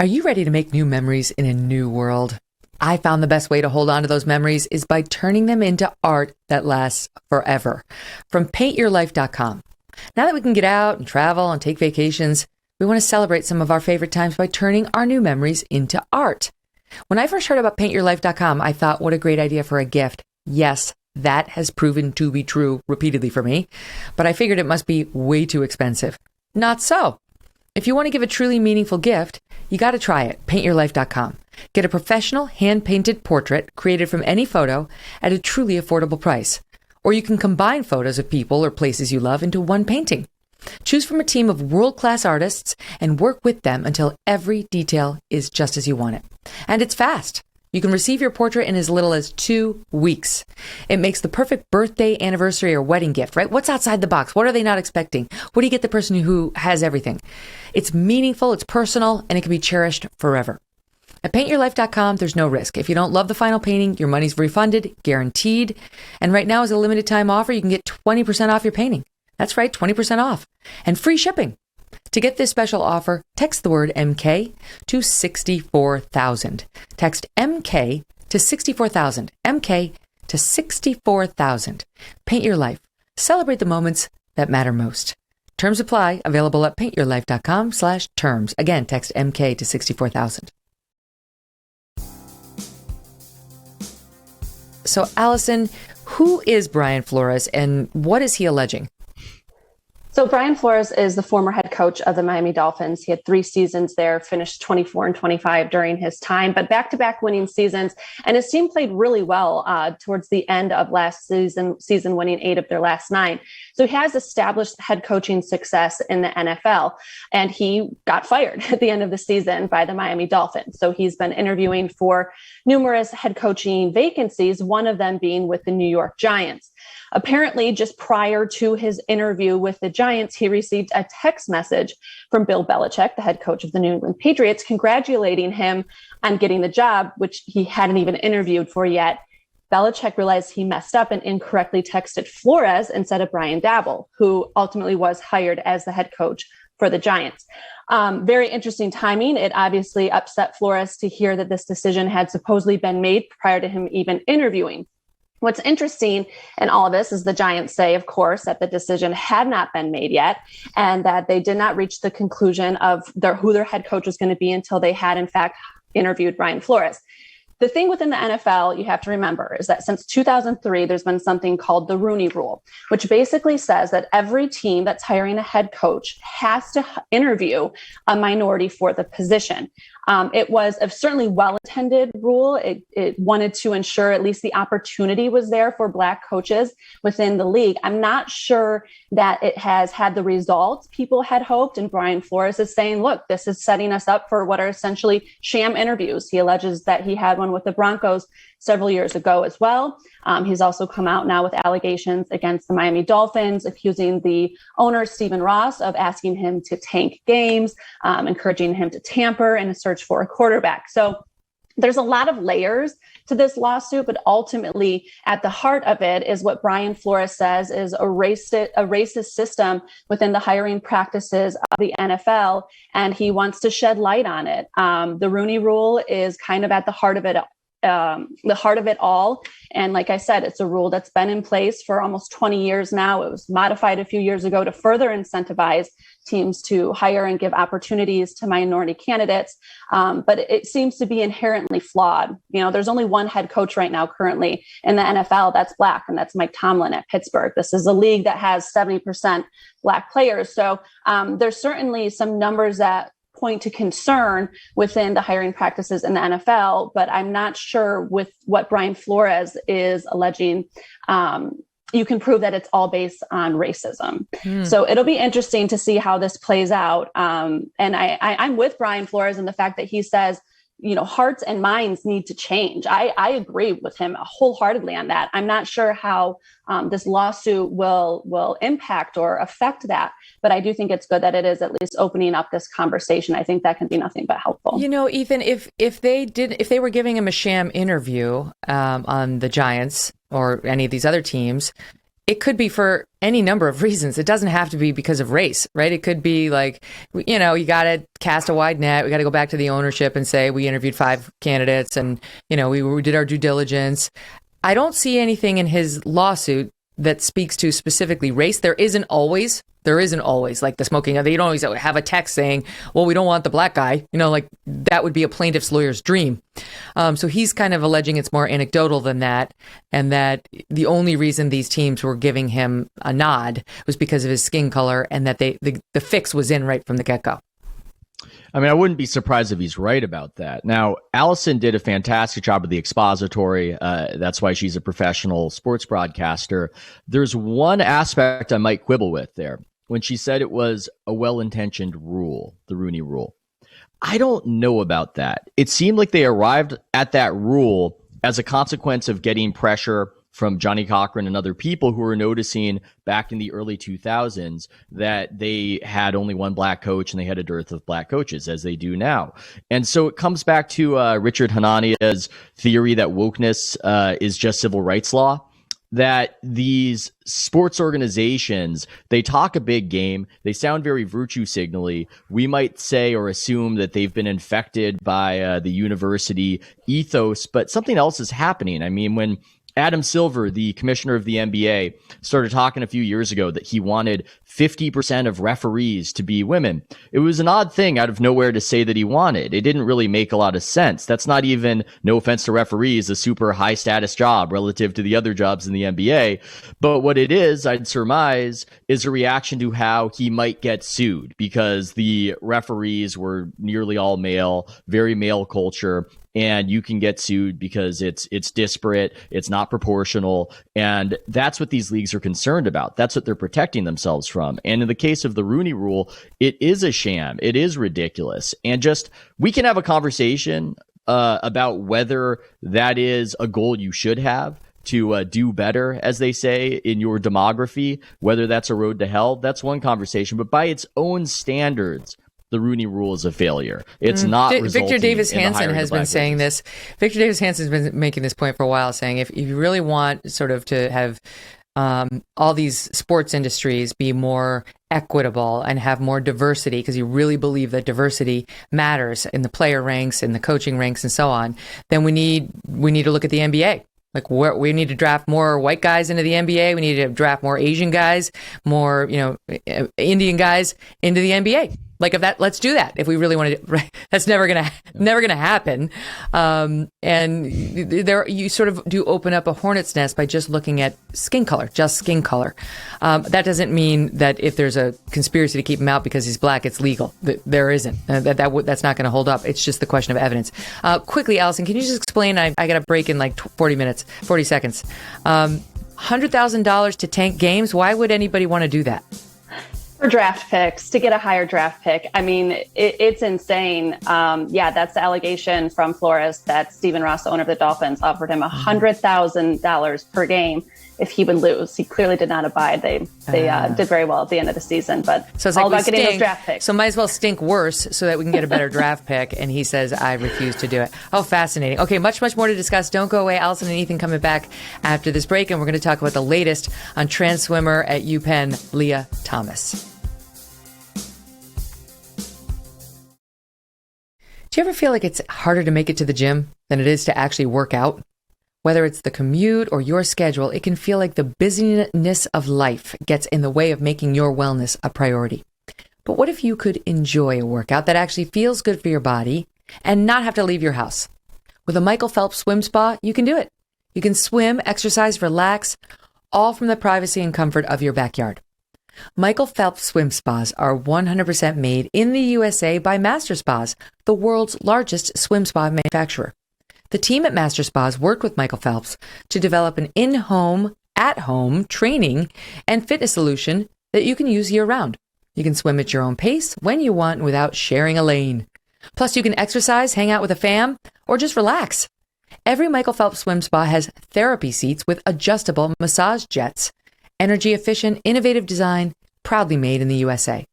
Are you ready to make new memories in a new world? I found the best way to hold on to those memories is by turning them into art that lasts forever. From paintyourlife.com. Now that we can get out and travel and take vacations, we want to celebrate some of our favorite times by turning our new memories into art. When I first heard about paintyourlife.com, I thought, what a great idea for a gift. Yes, that has proven to be true repeatedly for me, but I figured it must be way too expensive. Not so. If you want to give a truly meaningful gift, you got to try it. Paintyourlife.com. Get a professional hand-painted portrait created from any photo at a truly affordable price. Or you can combine photos of people or places you love into one painting. Choose from a team of world-class artists and work with them until every detail is just as you want it. And it's fast. You can receive your portrait in as little as 2 weeks. It makes the perfect birthday, anniversary, or wedding gift, right? What's outside the box? What are they not expecting? What do you get the person who has everything? It's meaningful, it's personal, and it can be cherished forever. At paintyourlife.com, there's no risk. If you don't love the final painting, your money's refunded, guaranteed. And right now, as a limited time offer, you can get 20% off your painting. That's right, 20% off. And free shipping. To get this special offer, text the word MK to 64,000. Text MK to 64,000. MK to 64,000. Paint your life. Celebrate the moments that matter most. Terms apply. Available at paintyourlife.com/terms. Again, text MK to 64,000. So, Allison, who is Brian Flores and what is he alleging? So Brian Flores is the former head coach of the Miami Dolphins. He had 3 seasons there, finished 24-25 during his time, but back-to-back winning seasons. And his team played really well towards the end of last season winning 8 of their last 9. So he has established head coaching success in the NFL, and he got fired at the end of the season by the Miami Dolphins. So he's been interviewing for numerous head coaching vacancies, one of them being with the New York Giants. Apparently, just prior to his interview with the Giants, he received a text message from Bill Belichick, the head coach of the New England Patriots, congratulating him on getting the job, which he hadn't even interviewed for yet. Belichick realized he messed up and incorrectly texted Flores instead of Brian Daboll, who ultimately was hired as the head coach for the Giants. Very interesting timing. It obviously upset Flores to hear that this decision had supposedly been made prior to him even interviewing. What's interesting in all of this is the Giants say, of course, that the decision had not been made yet and that they did not reach the conclusion of who their head coach was going to be until they had, in fact, interviewed Brian Flores. the thing within the NFL you have to remember is that since 2003, there's been something called the Rooney Rule, which basically says that every team that's hiring a head coach has to interview a minority for the position. It was a certainly well-intended rule. It wanted to ensure at least the opportunity was there for Black coaches within the league. I'm not sure that it has had the results people had hoped. And Brian Flores is saying, look, this is setting us up for what are essentially sham interviews. He alleges that he had one with the Broncos several years ago as well. He's also come out now with allegations against the Miami Dolphins, accusing the owner, Stephen Ross, of asking him to tank games, encouraging him to tamper in a search for a quarterback. So there's a lot of layers to this lawsuit, but ultimately at the heart of it is what Brian Flores says is a racist system within the hiring practices of the NFL, and he wants to shed light on it. The Rooney Rule is kind of at the heart of it all. And like I said, it's a rule that's been in place for almost 20 years now. It was modified a few years ago to further incentivize teams to hire and give opportunities to minority candidates. But it seems to be inherently flawed. There's only one head coach right now currently in the NFL that's Black, and that's Mike Tomlin at Pittsburgh. This is a league that has 70% Black players. So there's certainly some numbers that point to concern within the hiring practices in the NFL, but I'm not sure with what Brian Flores is alleging, you can prove that it's all based on racism. So it'll be interesting to see how this plays out. And I'm with Brian Flores in the fact that he says, hearts and minds need to change. I agree with him wholeheartedly on that. I'm not sure how this lawsuit will impact or affect that, but I do think it's good that it is at least opening up this conversation. I think that can be nothing but helpful. Ethan, if they were giving him a sham interview on the Giants or any of these other teams, it could be for any number of reasons. It doesn't have to be because of race, right? It could be like, you got to cast a wide net. We got to go back to the ownership and say we interviewed 5 candidates and, we did our due diligence. I don't see anything in his lawsuit that speaks to specifically race. There isn't always like the smoking. They don't always have a text saying, well, we don't want the Black guy, like that would be a plaintiff's lawyer's dream. So he's kind of alleging it's more anecdotal than that. And that the only reason these teams were giving him a nod was because of his skin color, and that the fix was in right from the get-go. I mean, I wouldn't be surprised if he's right about that. Now, Allison did a fantastic job of the expository. That's why she's a professional sports broadcaster. There's one aspect I might quibble with there when she said it was a well-intentioned rule, the Rooney Rule. I don't know about that. It seemed like they arrived at that rule as a consequence of getting pressure from Johnny Cochran and other people who were noticing back in the early 2000s that they had only one Black coach and they had a dearth of Black coaches, as they do now. And so it comes back to Richard Hanania's theory that wokeness is just civil rights law, that these sports organizations, they talk a big game. They sound very virtue signally. We might say or assume that they've been infected by the university ethos, but something else is happening. I mean, when Adam Silver, the commissioner of the NBA, started talking a few years ago that he wanted 50% of referees to be women. It was an odd thing out of nowhere to say that he wanted. It didn't really make a lot of sense. That's not even, no offense to referees, a super high status job relative to the other jobs in the NBA. But what it is, I'd surmise, is a reaction to how he might get sued because the referees were nearly all male, very male culture. And you can get sued because it's disparate, it's not proportional, and that's what these leagues are concerned about. That's what they're protecting themselves from. And in the case of the Rooney Rule, it is a sham. It is ridiculous. And just, we can have a conversation about whether that is a goal you should have to do better, as they say, in your demography, whether that's a road to hell. That's one conversation. But by its own standards, the Rooney Rule is a failure. It's not resulting Victor Davis in the Hanson hiring has of Black been saying coaches. this. Victor Davis Hanson has been making this point for a while, saying if you really want sort of to have all these sports industries be more equitable and have more diversity, because you really believe that diversity matters in the player ranks, in the coaching ranks, and so on, then we need to look at the NBA. Like, we need to draft more white guys into the NBA. We need to draft more Asian guys, more Indian guys into the NBA. Like let's do that if we really want to. Right, that's never gonna happen. And there, you sort of do open up a hornet's nest by just looking at skin color, just skin color. That doesn't mean that if there's a conspiracy to keep him out because he's black, it's legal. There isn't. That's not going to hold up. It's just the question of evidence. Quickly, Allison, can you just explain? I got a break in like 40 seconds. $100,000 to tank games. Why would anybody want to do that? For draft picks, to get a higher draft pick. I mean, it's insane. That's the allegation from Flores that Stephen Ross, the owner of the Dolphins, offered him $100,000 per game if he would lose. He clearly did not abide. They did very well at the end of the season, but so it's all like about getting those draft picks. So might as well stink worse so that we can get a better draft pick. And he says, I refuse to do it. Oh, fascinating. Okay, much more to discuss. Don't go away. Allison and Ethan coming back after this break, and we're going to talk about the latest on trans swimmer at UPenn, Lia Thomas. Do you ever feel like it's harder to make it to the gym than it is to actually work out? Whether it's the commute or your schedule, it can feel like the busyness of life gets in the way of making your wellness a priority. But what if you could enjoy a workout that actually feels good for your body and not have to leave your house? With a Michael Phelps swim spa, you can do it. You can swim, exercise, relax, all from the privacy and comfort of your backyard. Michael Phelps swim spas are 100% made in the USA by Master Spas, the world's largest swim spa manufacturer. The team at Master Spas worked with Michael Phelps to develop an in-home, at-home training and fitness solution that you can use year-round. You can swim at your own pace when you want without sharing a lane. Plus, you can exercise, hang out with a fam, or just relax. Every Michael Phelps swim spa has therapy seats with adjustable massage jets. Energy efficient, innovative design, proudly made in the USA.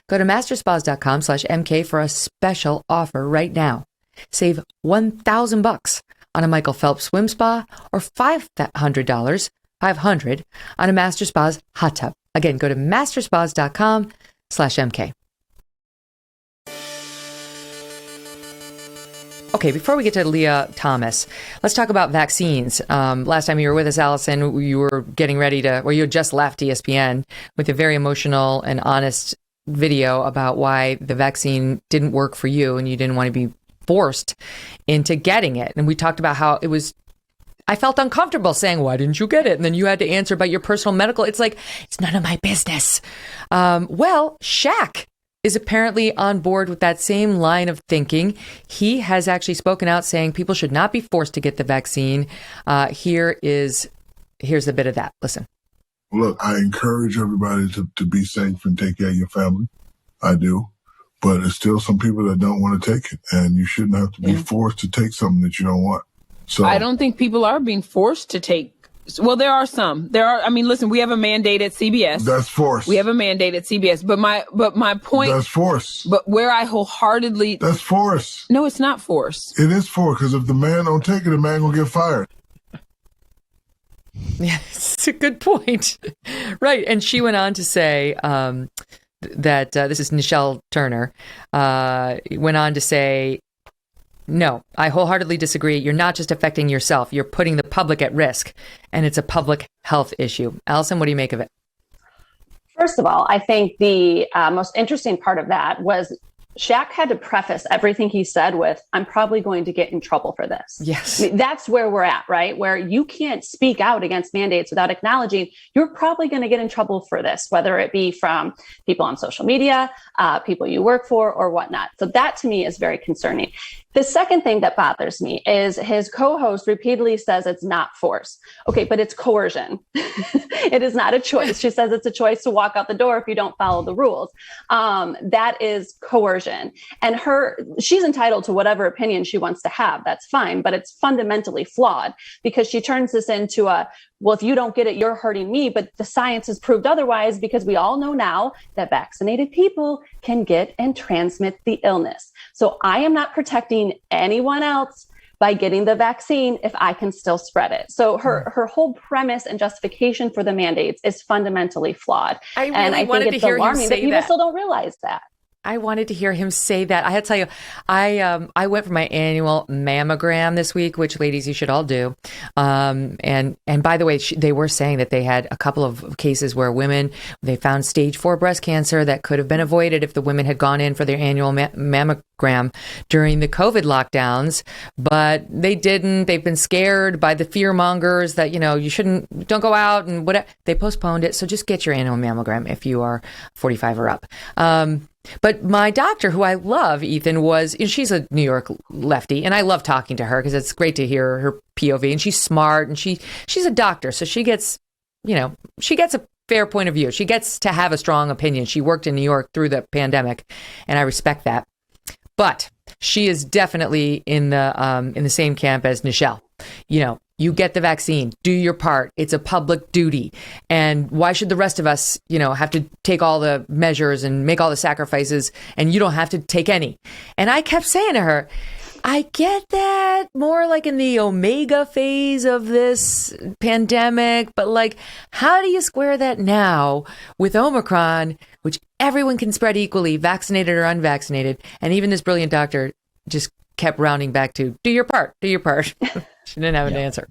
Go to masterspas.com/MK for a special offer right now. Save $1,000 on a Michael Phelps swim spa or $500 on a Master Spas hot tub. Again, go to masterspas.com/MK. Okay, before we get to Lia Thomas, let's talk about vaccines. Last time you were with us, Allison, you were getting ready to, you had just left ESPN with a very emotional and honest video about why the vaccine didn't work for you and you didn't want to be forced into getting it. And we talked about how I felt uncomfortable saying, why didn't you get it? And then you had to answer about your personal medical. It's like, it's none of my business. Well, Shaq is apparently on board with that same line of thinking. He has actually spoken out saying people should not be forced to get the vaccine. Here's a bit of that. Listen. Look, I encourage everybody to be safe and take care of your family. I do. But there's still some people that don't want to take it. And you shouldn't have to be forced to take something that you don't want. So I don't think people are being forced to take. Well, there are some. I mean, listen, we have a mandate at CBS. That's force. We have a mandate at CBS. But my point. That's force. But where I wholeheartedly. That's force. No, it's not force. It is force, because if the man don't take it, the man gonna get fired. Yeah, it's a good point. Right. And she went on to say that this is Nichelle Turner, went on to say, no, I wholeheartedly disagree. You're not just affecting yourself. You're putting the public at risk, and it's a public health issue. Allison, what do you make of it? First of all, I think the most interesting part of that was Shaq had to preface everything he said with, I'm probably going to get in trouble for this. Yes. I mean, that's where we're at, right? Where you can't speak out against mandates without acknowledging you're probably going to get in trouble for this, whether it be from people on social media, people you work for, or whatnot. So that to me is very concerning. The second thing that bothers me is his co-host repeatedly says it's not force. Okay, but it's coercion. It is not a choice. She says it's a choice to walk out the door if you don't follow the rules. That is coercion. And she's entitled to whatever opinion she wants to have. That's fine, but it's fundamentally flawed because she turns this into well, if you don't get it, you're hurting me. But the science has proved otherwise, because we all know now that vaccinated people can get and transmit the illness. So I am not protecting anyone else by getting the vaccine if I can still spread it. So her whole premise and justification for the mandates is fundamentally flawed. I think it's alarming that people still don't realize that. I wanted to hear him say that. I had to tell you, I went for my annual mammogram this week, which ladies, you should all do. And by the way, they were saying that they had a couple of cases where they found stage 4 breast cancer that could have been avoided if the women had gone in for their annual mammogram during the COVID lockdowns, but they didn't. They've been scared by the fear mongers that, don't go out and whatever. They postponed it. So just get your annual mammogram if you are 45 or up. But my doctor, who I love, Ethan, she's a New York lefty, and I love talking to her because it's great to hear her POV, and she's smart, and she's a doctor, so she gets a fair point of view. She gets to have a strong opinion. She worked in New York through the pandemic, and I respect that. But she is definitely in the same camp as Nichelle. You get the vaccine, do your part. It's a public duty. And why should the rest of us, have to take all the measures and make all the sacrifices, and you don't have to take any? And I kept saying to her, I get that more like in the omega phase of this pandemic, but like, how do you square that now with Omicron, which everyone can spread equally, vaccinated or unvaccinated? And even this brilliant doctor just kept rounding back to, do your part, do your part. She didn't have an answer.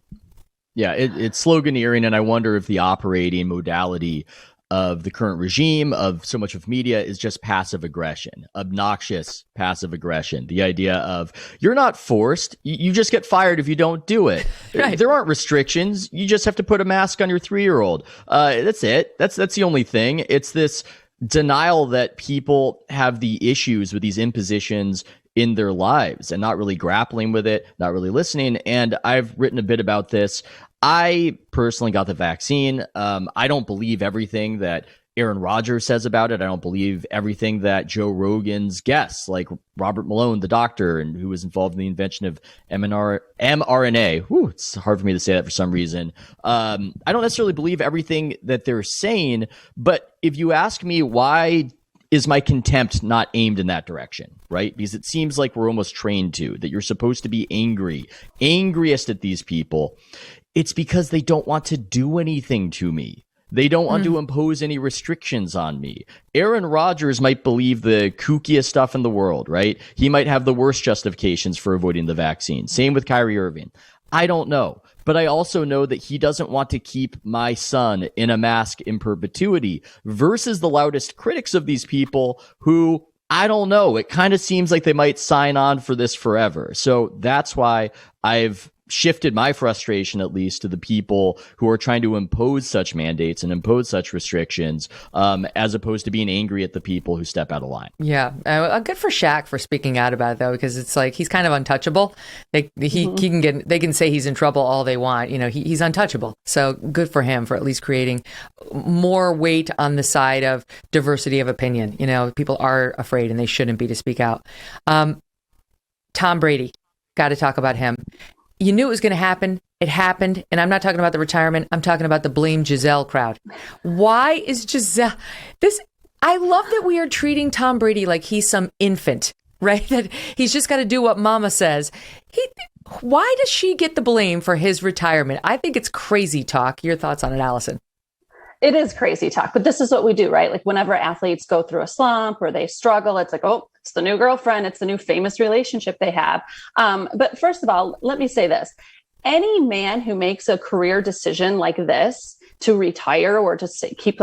Yeah, it's sloganeering, and I wonder if the operating modality of the current regime, of so much of media, is just passive aggression, obnoxious passive aggression. The idea of, you're not forced, you just get fired if you don't do it. Right. There aren't restrictions. You just have to put a mask on your 3-year-old. That's it. That's the only thing. It's this denial that people have the issues with these impositions in their lives and not really grappling with it, not really listening. And I've written a bit about this. I personally got the vaccine. I don't believe everything that Aaron Rodgers says about it. I don't believe everything that Joe Rogan's guests, like Robert Malone, the doctor, and who was involved in the invention of mRNA. Whew, it's hard for me to say that for some reason. I don't necessarily believe everything that they're saying, but if you ask me, why is my contempt not aimed in that direction, right? Because it seems like we're almost trained to, that you're supposed to be angriest at these people. It's because they don't want to do anything to me. They don't want to impose any restrictions on me. Aaron Rodgers might believe the kookiest stuff in the world, right? He might have the worst justifications for avoiding the vaccine. Same with Kyrie Irving. I don't know. But I also know that he doesn't want to keep my son in a mask in perpetuity, versus the loudest critics of these people who, I don't know, it kind of seems like they might sign on for this forever. So that's why I've shifted my frustration, at least, to the people who are trying to impose such mandates and impose such restrictions, as opposed to being angry at the people who step out of line. Yeah. Good for Shaq for speaking out about it, though, because it's like he's kind of untouchable. They can say he's in trouble all they want. He's untouchable. So good for him for at least creating more weight on the side of diversity of opinion. People are afraid, and they shouldn't be, to speak out. Tom Brady, got to talk about him. You knew it was going to happen. It happened. And I'm not talking about the retirement. I'm talking about the blame Giselle crowd. Why is Giselle I love that we are treating Tom Brady like he's some infant, right? That he's just got to do what mama says. Why does she get the blame for his retirement? I think it's crazy talk. Your thoughts on it, Allison? It is crazy talk, but this is what we do, right? Like whenever athletes go through a slump or they struggle, it's like, oh, it's the new girlfriend. It's the new famous relationship they have. But first of all, let me say this. Any man who makes a career decision like this to retire or to keep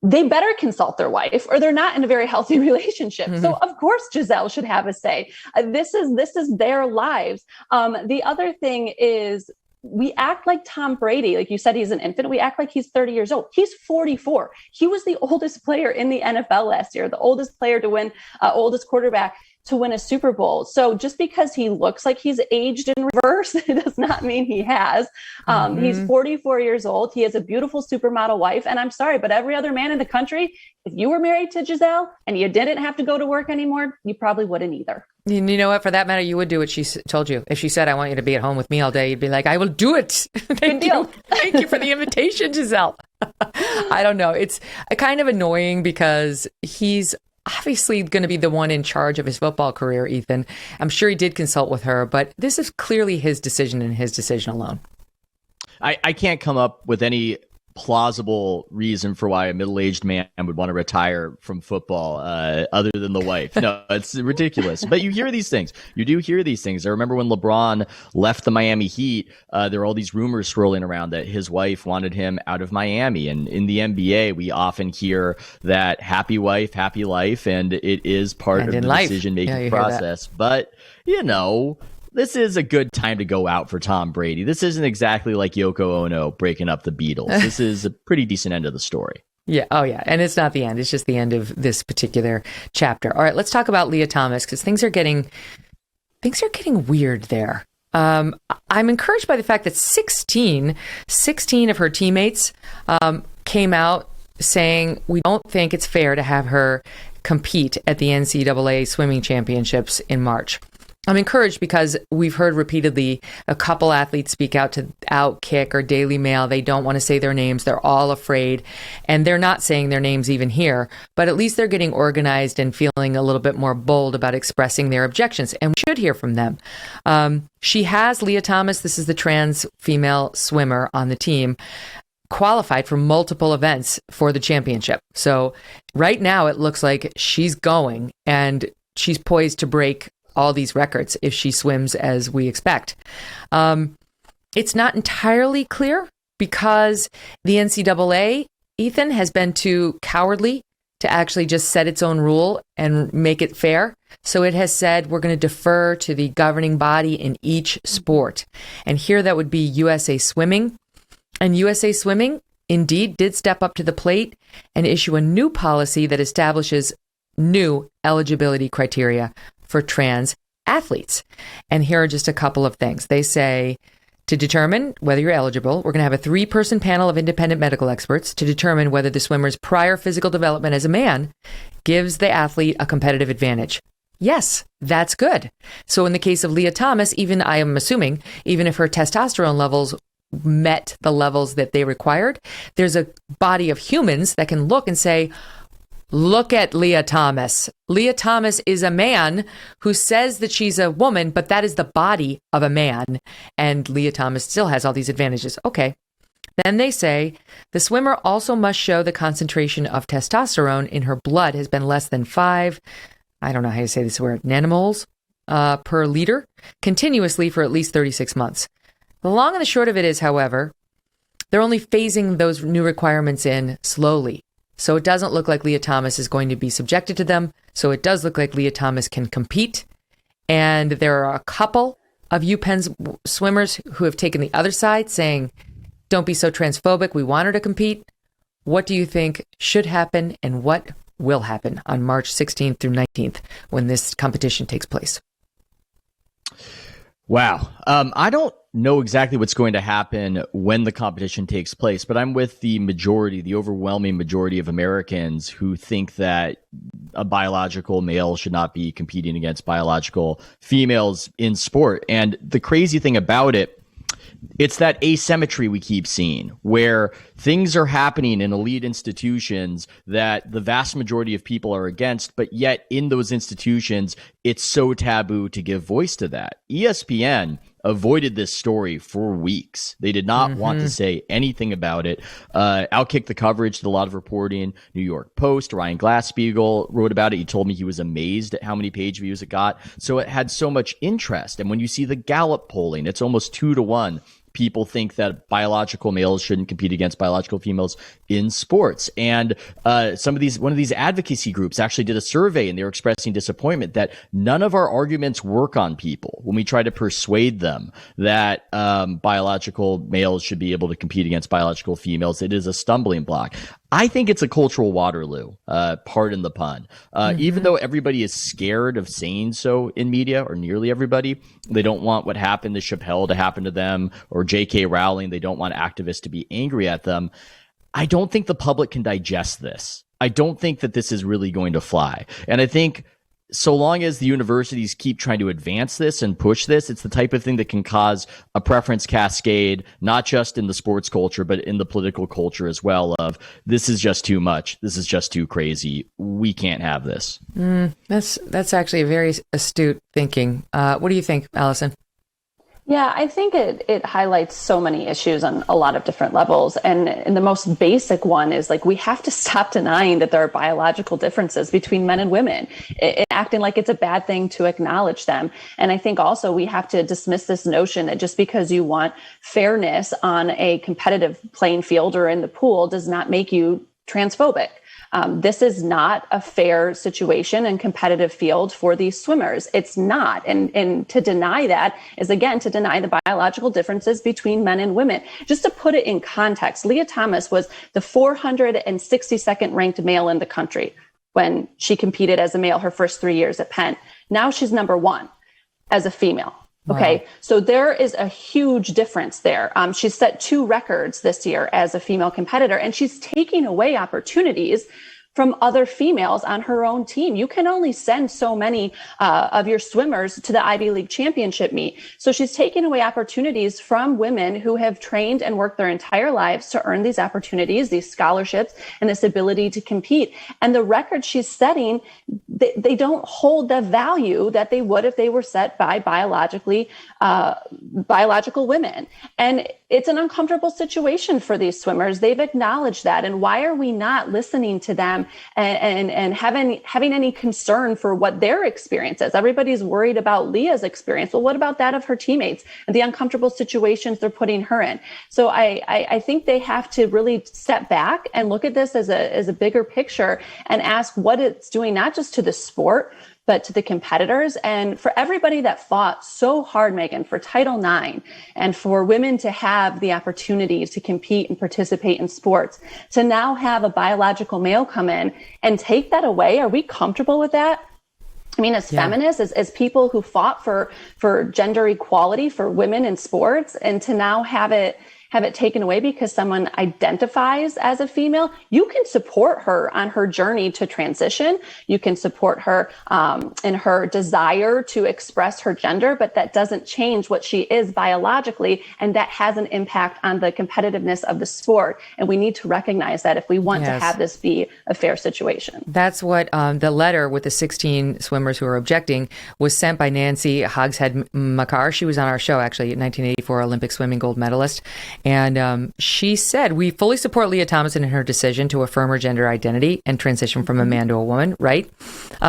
they better consult their wife or they're not in a very healthy relationship. Mm-hmm. So of course, Giselle should have a say. This is their lives. The other thing is, we act like Tom Brady, like you said, he's an infant. We act like he's 30 years old. He's 44. He was the oldest player in the NFL last year, the oldest player to win, oldest quarterback to win a Super Bowl. So just because he looks like he's aged in reverse, it does not mean he has. He's 44 years old. He has a beautiful supermodel wife. And I'm sorry, but every other man in the country, if you were married to Giselle and you didn't have to go to work anymore, you probably wouldn't either. You know what? For that matter, you would do what she told you. If she said, I want you to be at home with me all day, you'd be like, I will do it. Thank you. Thank you for the invitation, Giselle. I don't know. It's kind of annoying because he's obviously going to be the one in charge of his football career, Ethan. I'm sure he did consult with her, but this is clearly his decision and his decision alone. I can't come up with any plausible reason for why a middle-aged man would want to retire from football other than the wife. No, it's ridiculous. But you hear these things. You do hear these things. I remember when LeBron left the Miami Heat, there were all these rumors swirling around that his wife wanted him out of Miami. And in the NBA, we often hear that happy wife, happy life, and it is part of the decision-making process. But, you know, this is a good time to go out for Tom Brady. This isn't exactly like Yoko Ono breaking up the Beatles. This is a pretty decent end of the story. Yeah. Oh, yeah. And it's not the end. It's just the end of this particular chapter. All right. Let's talk about Lia Thomas, because things are getting weird there. I'm encouraged by the fact that 16 of her teammates came out saying, we don't think it's fair to have her compete at the NCAA swimming championships in March. I'm encouraged because we've heard repeatedly a couple athletes speak out to Outkick or Daily Mail. They don't want to say their names. They're all afraid, and they're not saying their names even here, but at least they're getting organized and feeling a little bit more bold about expressing their objections, and we should hear from them. Lia Thomas, this is the trans female swimmer on the team, qualified for multiple events for the championship. So right now it looks like she's going, and she's poised to break all these records if she swims as we expect. It's not entirely clear because the NCAA, Ethan, has been too cowardly to actually just set its own rule and make it fair. So it has said we're going to defer to the governing body in each sport. And here that would be USA Swimming. And USA Swimming indeed did step up to the plate and issue a new policy that establishes new eligibility criteria for trans athletes. And here are just a couple of things. They say, to determine whether you're eligible, we're going to have a 3-person panel of independent medical experts to determine whether the swimmer's prior physical development as a man gives the athlete a competitive advantage. Yes, that's good. So in the case of Lia Thomas, I am assuming, even if her testosterone levels met the levels that they required, there's a body of humans that can look and say, look at Lia Thomas. Lia Thomas is a man who says that she's a woman, but that is the body of a man. And Lia Thomas still has all these advantages. Okay. Then they say the swimmer also must show the concentration of testosterone in her blood has been less than 5, I don't know how you say this word, nanomoles per liter continuously for at least 36 months. The long and the short of it is, however, they're only phasing those new requirements in slowly. So it doesn't look like Lia Thomas is going to be subjected to them. So it does look like Lia Thomas can compete. And there are a couple of UPenn's swimmers who have taken the other side saying, don't be so transphobic. We want her to compete. What do you think should happen and what will happen on March 16th through 19th when this competition takes place? Wow. I don't know exactly what's going to happen when the competition takes place, but I'm with the overwhelming majority of Americans who think that a biological male should not be competing against biological females in sport. And the crazy thing about it, it's that asymmetry we keep seeing where things are happening in elite institutions that the vast majority of people are against, but yet in those institutions, it's so taboo to give voice to that. ESPN avoided this story for weeks. They did not want to say anything about it. Outkicked the coverage, did a lot of reporting. New York Post, Ryan Glass-Steagall wrote about it. He told me he was amazed at how many page views it got. So it had so much interest. And when you see the Gallup polling, it's almost 2-1. People think that biological males shouldn't compete against biological females in sports. And one of these advocacy groups actually did a survey, and they were expressing disappointment that none of our arguments work on people when we try to persuade them that biological males should be able to compete against biological females. It is a stumbling block. I think it's a cultural Waterloo, pardon the pun. Even though everybody is scared of saying so in media, or nearly everybody, they don't want what happened to Chappelle to happen to them, or J.K. Rowling. They don't want activists to be angry at them. I don't think the public can digest this. I don't think that this is really going to fly. And I think so long as the universities keep trying to advance this and push this, it's the type of thing that can cause a preference cascade, not just in the sports culture, but in the political culture as well, of this is just too much. This is just too crazy. We can't have this. That's actually a very astute thinking. What do you think, Allison? Yeah, I think it highlights so many issues on a lot of different levels. And the most basic one is like, we have to stop denying that there are biological differences between men and women, acting like it's a bad thing to acknowledge them. And I think also we have to dismiss this notion that just because you want fairness on a competitive playing field or in the pool does not make you transphobic. This is not a fair situation and competitive field for these swimmers. It's not. And to deny that is, again, to deny the biological differences between men and women. Just to put it in context, Lia Thomas was the 462nd ranked male in the country when she competed as a male her first 3 years at Penn. Now she's number one as a female. Okay. Wow. So there is a huge difference there. She's set 2 records this year as a female competitor, and she's taking away opportunities from other females on her own team. You can only send so many of your swimmers to the Ivy League championship meet. So she's taking away opportunities from women who have trained and worked their entire lives to earn these opportunities, these scholarships, and this ability to compete. And the records she's setting, they don't hold the value that they would if they were set by biological women. And it's an uncomfortable situation for these swimmers. They've acknowledged that. And why are we not listening to them and having any concern for what their experience is? Everybody's worried about Leah's experience. Well, what about that of her teammates and the uncomfortable situations they're putting her in? So I think they have to really step back and look at this as a bigger picture and ask what it's doing, not just to the sport, but to the competitors and for everybody that fought so hard, Megyn, for Title IX and for women to have the opportunity to compete and participate in sports, to now have a biological male come in and take that away. Are we comfortable with that? I mean, as feminists, as people who fought for gender equality for women in sports, and to now have it taken away because someone identifies as a female, you can support her on her journey to transition. You can support her in her desire to express her gender, but that doesn't change what she is biologically. And that has an impact on the competitiveness of the sport. And we need to recognize that if we want to have this be a fair situation. That's what the letter with the 16 swimmers who are objecting was sent by Nancy Hogshead Makar. She was on our show, actually, 1984 Olympic swimming gold medalist. And she said, we fully support Lia Thomas in her decision to affirm her gender identity and transition from a man to a woman, right?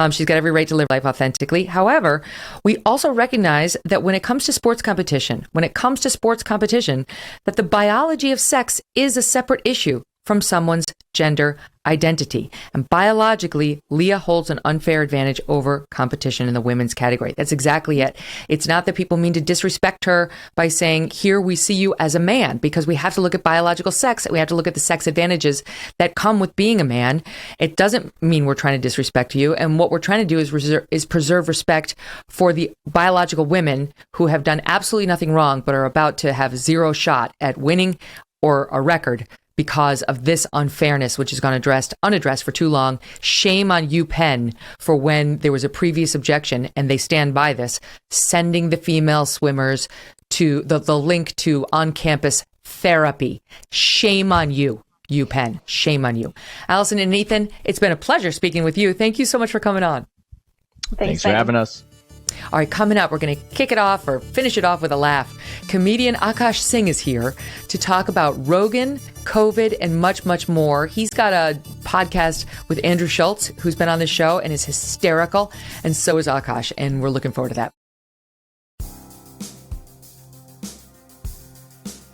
She's got every right to live life authentically. However, we also recognize that when it comes to sports competition, that the biology of sex is a separate issue from someone's gender identity. And biologically, Lia holds an unfair advantage over competition in the women's category. That's exactly it. It's not that people mean to disrespect her by saying, here we see you as a man, because we have to look at biological sex. We have to look at the sex advantages that come with being a man. It doesn't mean we're trying to disrespect you. And what we're trying to do is preserve respect for the biological women who have done absolutely nothing wrong, but are about to have zero shot at winning or a record because of this unfairness, which has gone unaddressed for too long. Shame on you, Penn, for when there was a previous objection, and they stand by this, sending the female swimmers to the link to on-campus therapy. Shame on you, Penn. Shame on you. Allison and Ethan, it's been a pleasure speaking with you. Thank you so much for coming on. Thanks for having us. All right, coming up, we're going to kick it off or finish it off with a laugh. Comedian Akaash Singh is here to talk about Rogan, COVID, and much, much more. He's got a podcast with Andrew Schultz, who's been on the show and is hysterical, and so is Akaash, and we're looking forward to that.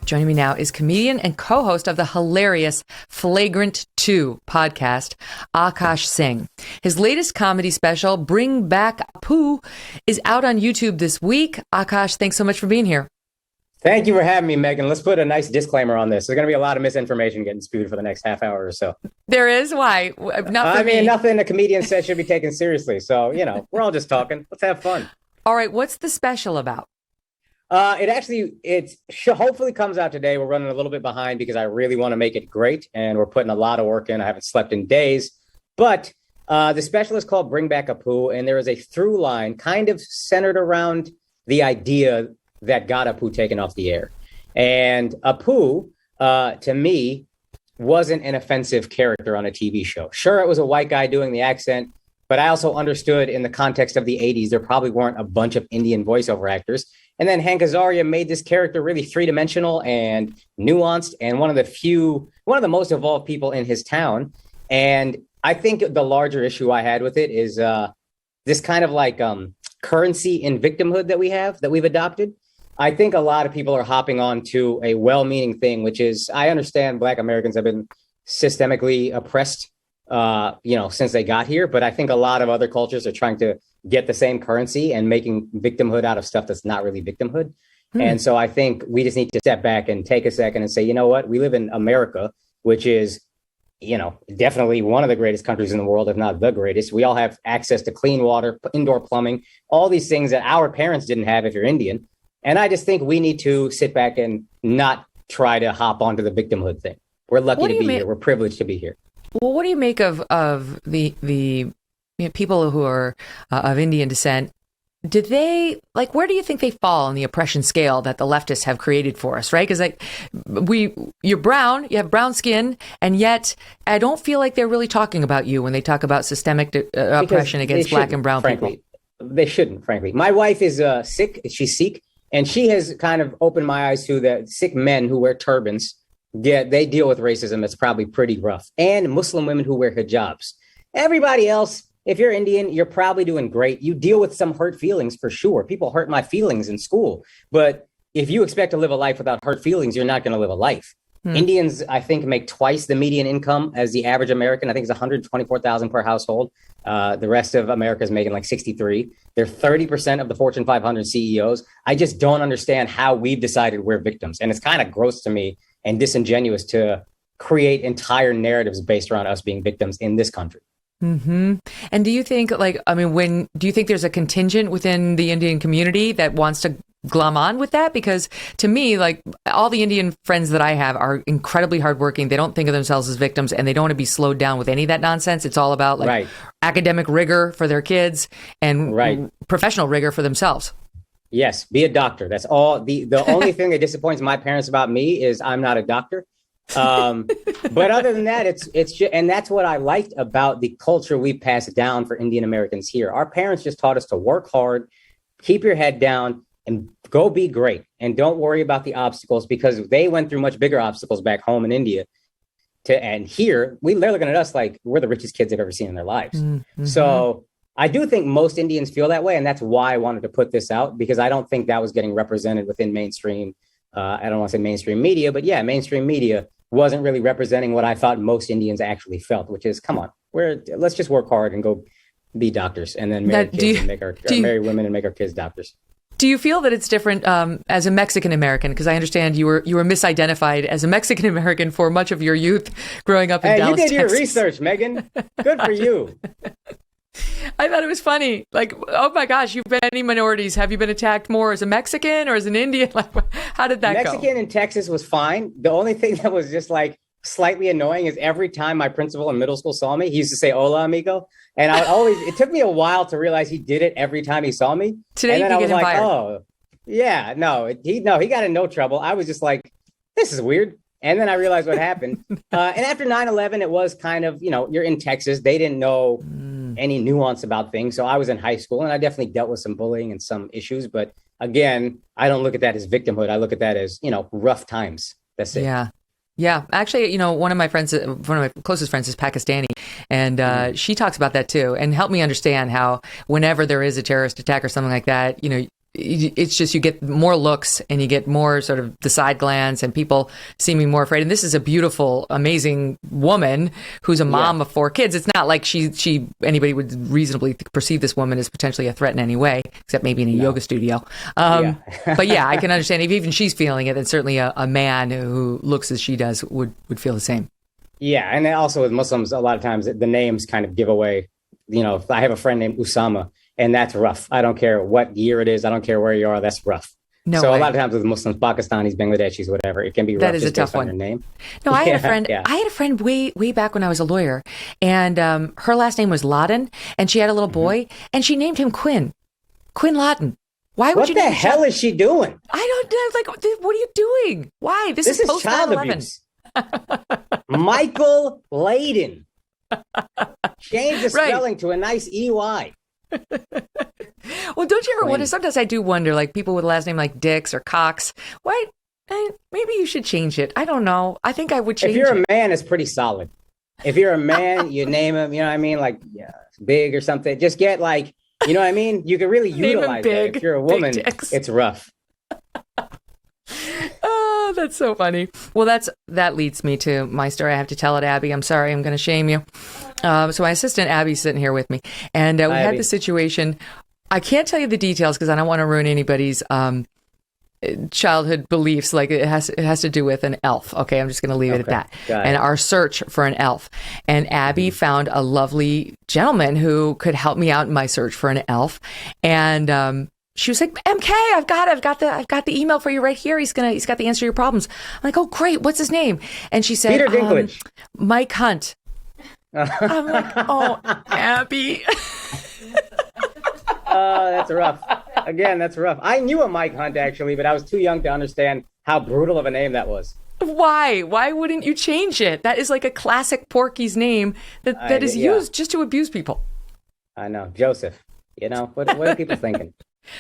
Joining me now is comedian and co-host of the hilarious Flagrant 2 podcast, Akaash Singh. His latest comedy special, Back Apu, is out on YouTube this week. Akaash, thanks so much for being here. Thank you for having me, Megyn. Let's put a nice disclaimer on this. There's going to be a lot of misinformation getting spewed for the next half hour or so. There is? Why? Nothing a comedian says should be taken seriously. So, we're all just talking. Let's have fun. All right. What's the special about? It hopefully comes out today. We're running a little bit behind because I really want to make it great, and we're putting a lot of work in. I haven't slept in days, but the special is called Bring Back Apu, and there is a through line kind of centered around the idea that got Apu taken off the air. And Apu, to me, wasn't an offensive character on a TV show. Sure, it was a white guy doing the accent, but I also understood in the context of the 80s, there probably weren't a bunch of Indian voiceover actors. And then Hank Azaria made this character really three-dimensional and nuanced and one of the most evolved people in his town. And I think the larger issue I had with it is this kind of like currency in victimhood that we've adopted. I think a lot of people are hopping on to a well-meaning thing, which is, I understand Black Americans have been systemically oppressed, since they got here. But I think a lot of other cultures are trying to get the same currency and making victimhood out of stuff that's not really victimhood. And so I think we just need to step back and take a second and say, you know what, we live in America, which is, definitely one of the greatest countries in the world, if not the greatest. We all have access to clean water, indoor plumbing, all these things that our parents didn't have if you're Indian. And I just think we need to sit back and not try to hop onto the victimhood thing. We're lucky to be here. We're privileged to be here. Well, what do you make of the people who are of Indian descent? Did they, where do you think they fall on the oppression scale that the leftists have created for us, right? Because you're brown, you have brown skin, and yet I don't feel like they're really talking about you when they talk about systemic oppression against Black and brown people. They shouldn't, frankly. My wife is Sikh. She's Sikh, and she has kind of opened my eyes to the Sikh men who wear turbans. They deal with racism that's probably pretty rough, and Muslim women who wear hijabs. Everybody else, if you're Indian, you're probably doing great. You deal with some hurt feelings for sure. People hurt my feelings in school. But if you expect to live a life without hurt feelings, you're not going to live a life. Indians, I think, make twice the median income as the average American. I think it's $124,000 per household. The rest of America is making like 63. They're 30% of the Fortune 500 CEOs. I just don't understand how we've decided we're victims. And it's kind of gross to me and disingenuous to create entire narratives based around us being victims in this country. Mm-hmm. And do you think, do you think there's a contingent within the Indian community that wants to glom on with that? Because to me, all the Indian friends that I have are incredibly hardworking. They don't think of themselves as victims, and they don't want to be slowed down with any of that nonsense. It's all about academic rigor for their kids and professional rigor for themselves. Yes, be a doctor. That's all. The only thing that disappoints my parents about me is I'm not a doctor. But other than that, it's just, and that's what I liked about the culture we passed down for Indian Americans here. Our parents just taught us to work hard, keep your head down, and go be great. And don't worry about the obstacles, because they went through much bigger obstacles back home in India. And here, they're looking at us like we're the richest kids they've ever seen in their lives. Mm-hmm. So I do think most Indians feel that way. And that's why I wanted to put this out, because I don't think that was getting represented within mainstream. I don't want to say mainstream media, but yeah, mainstream media wasn't really representing what I thought most Indians actually felt, which is, come on, let's just work hard and go be doctors, and then marry kids and marry women and make our kids doctors. Do you feel that it's different as a Mexican American? Because I understand you were misidentified as a Mexican American for much of your youth growing up in Dallas, Texas. You did your research, Megyn. Good for you. I thought it was funny. Oh my gosh, you've been any minorities. Have you been attacked more as a Mexican or as an Indian? How did that go? Mexican in Texas was fine. The only thing that was just slightly annoying is every time my principal in middle school saw me, he used to say, "Hola, amigo." And it took me a while to realize he did it every time he saw me. Today, and then I was like, fired. oh, yeah, he got in no trouble. I was just like, this is weird. And then I realized what happened. And after 9/11, it was kind of, you're in Texas. They didn't know any nuance about things. So I was in high school, and I definitely dealt with some bullying and some issues. But again, I don't look at that as victimhood. I look at that as, rough times. That's it. Yeah. Yeah. Actually, one of my closest friends is Pakistani, and she talks about that too, and helped me understand how whenever there is a terrorist attack or something like that, it's just you get more looks and you get more sort of the side glance and people seeming more afraid. And this is a beautiful, amazing woman who's a mom of 4 kids. It's not like anybody would reasonably perceive this woman as potentially a threat in any way, except maybe in a yoga studio. But yeah, I can understand if even she's feeling it, and certainly a man who looks as she does would feel the same. Yeah. And then also with Muslims, a lot of times the names kind of give away, I have a friend named Usama, and that's rough. I don't care what year it is. I don't care where you are. That's rough. A lot of times with Muslims, Pakistanis, Bangladeshis, whatever, it can be rough. That is a tough one. Your name. No, I had a friend. I had a friend way back when I was a lawyer, and her last name was Lawton, and she had a little boy, and she named him Quinn Lawton. Why would what you? What the hell is she doing? I don't know. What are you doing? Why? This is post child 9/11. abuse. Michael Layden. Change the spelling to a nice EY. Well, don't you ever wonder? Sometimes I do wonder, like people with a last name like Dix or Cox. Why? Maybe you should change it. I don't know. I think I would change it. If you're a man, it's pretty solid. If you're a man, you name him, you know what I mean? Like Big or something. Just get like, you know what I mean? You can really utilize it. If you're a woman, it's rough. Oh, that's so funny. Well, that leads me to my story. I have to tell it, Abby. I'm sorry. I'm going to shame you. So my assistant, Abby's sitting here with me. And we had the situation. I can't tell you the details because I don't want to ruin anybody's childhood beliefs. Like it has to do with an elf. Okay, I'm just going to leave it at that. And our search for an elf. And Abby found a lovely gentleman who could help me out in my search for an elf. And she was like, MK, I've got the email for you right here. He's got the answer to your problems. I'm like, oh great, what's his name? And she said, Peter Dinklage. Mike Hunt. I'm like, oh, Abby. That's rough. Again, that's rough. I knew a Mike Hunt, actually, but I was too young to understand how brutal of a name that was. Why? Why wouldn't you change it? That is like a classic Porky's name that is used just to abuse people. I know. Joseph. You know, what are people thinking?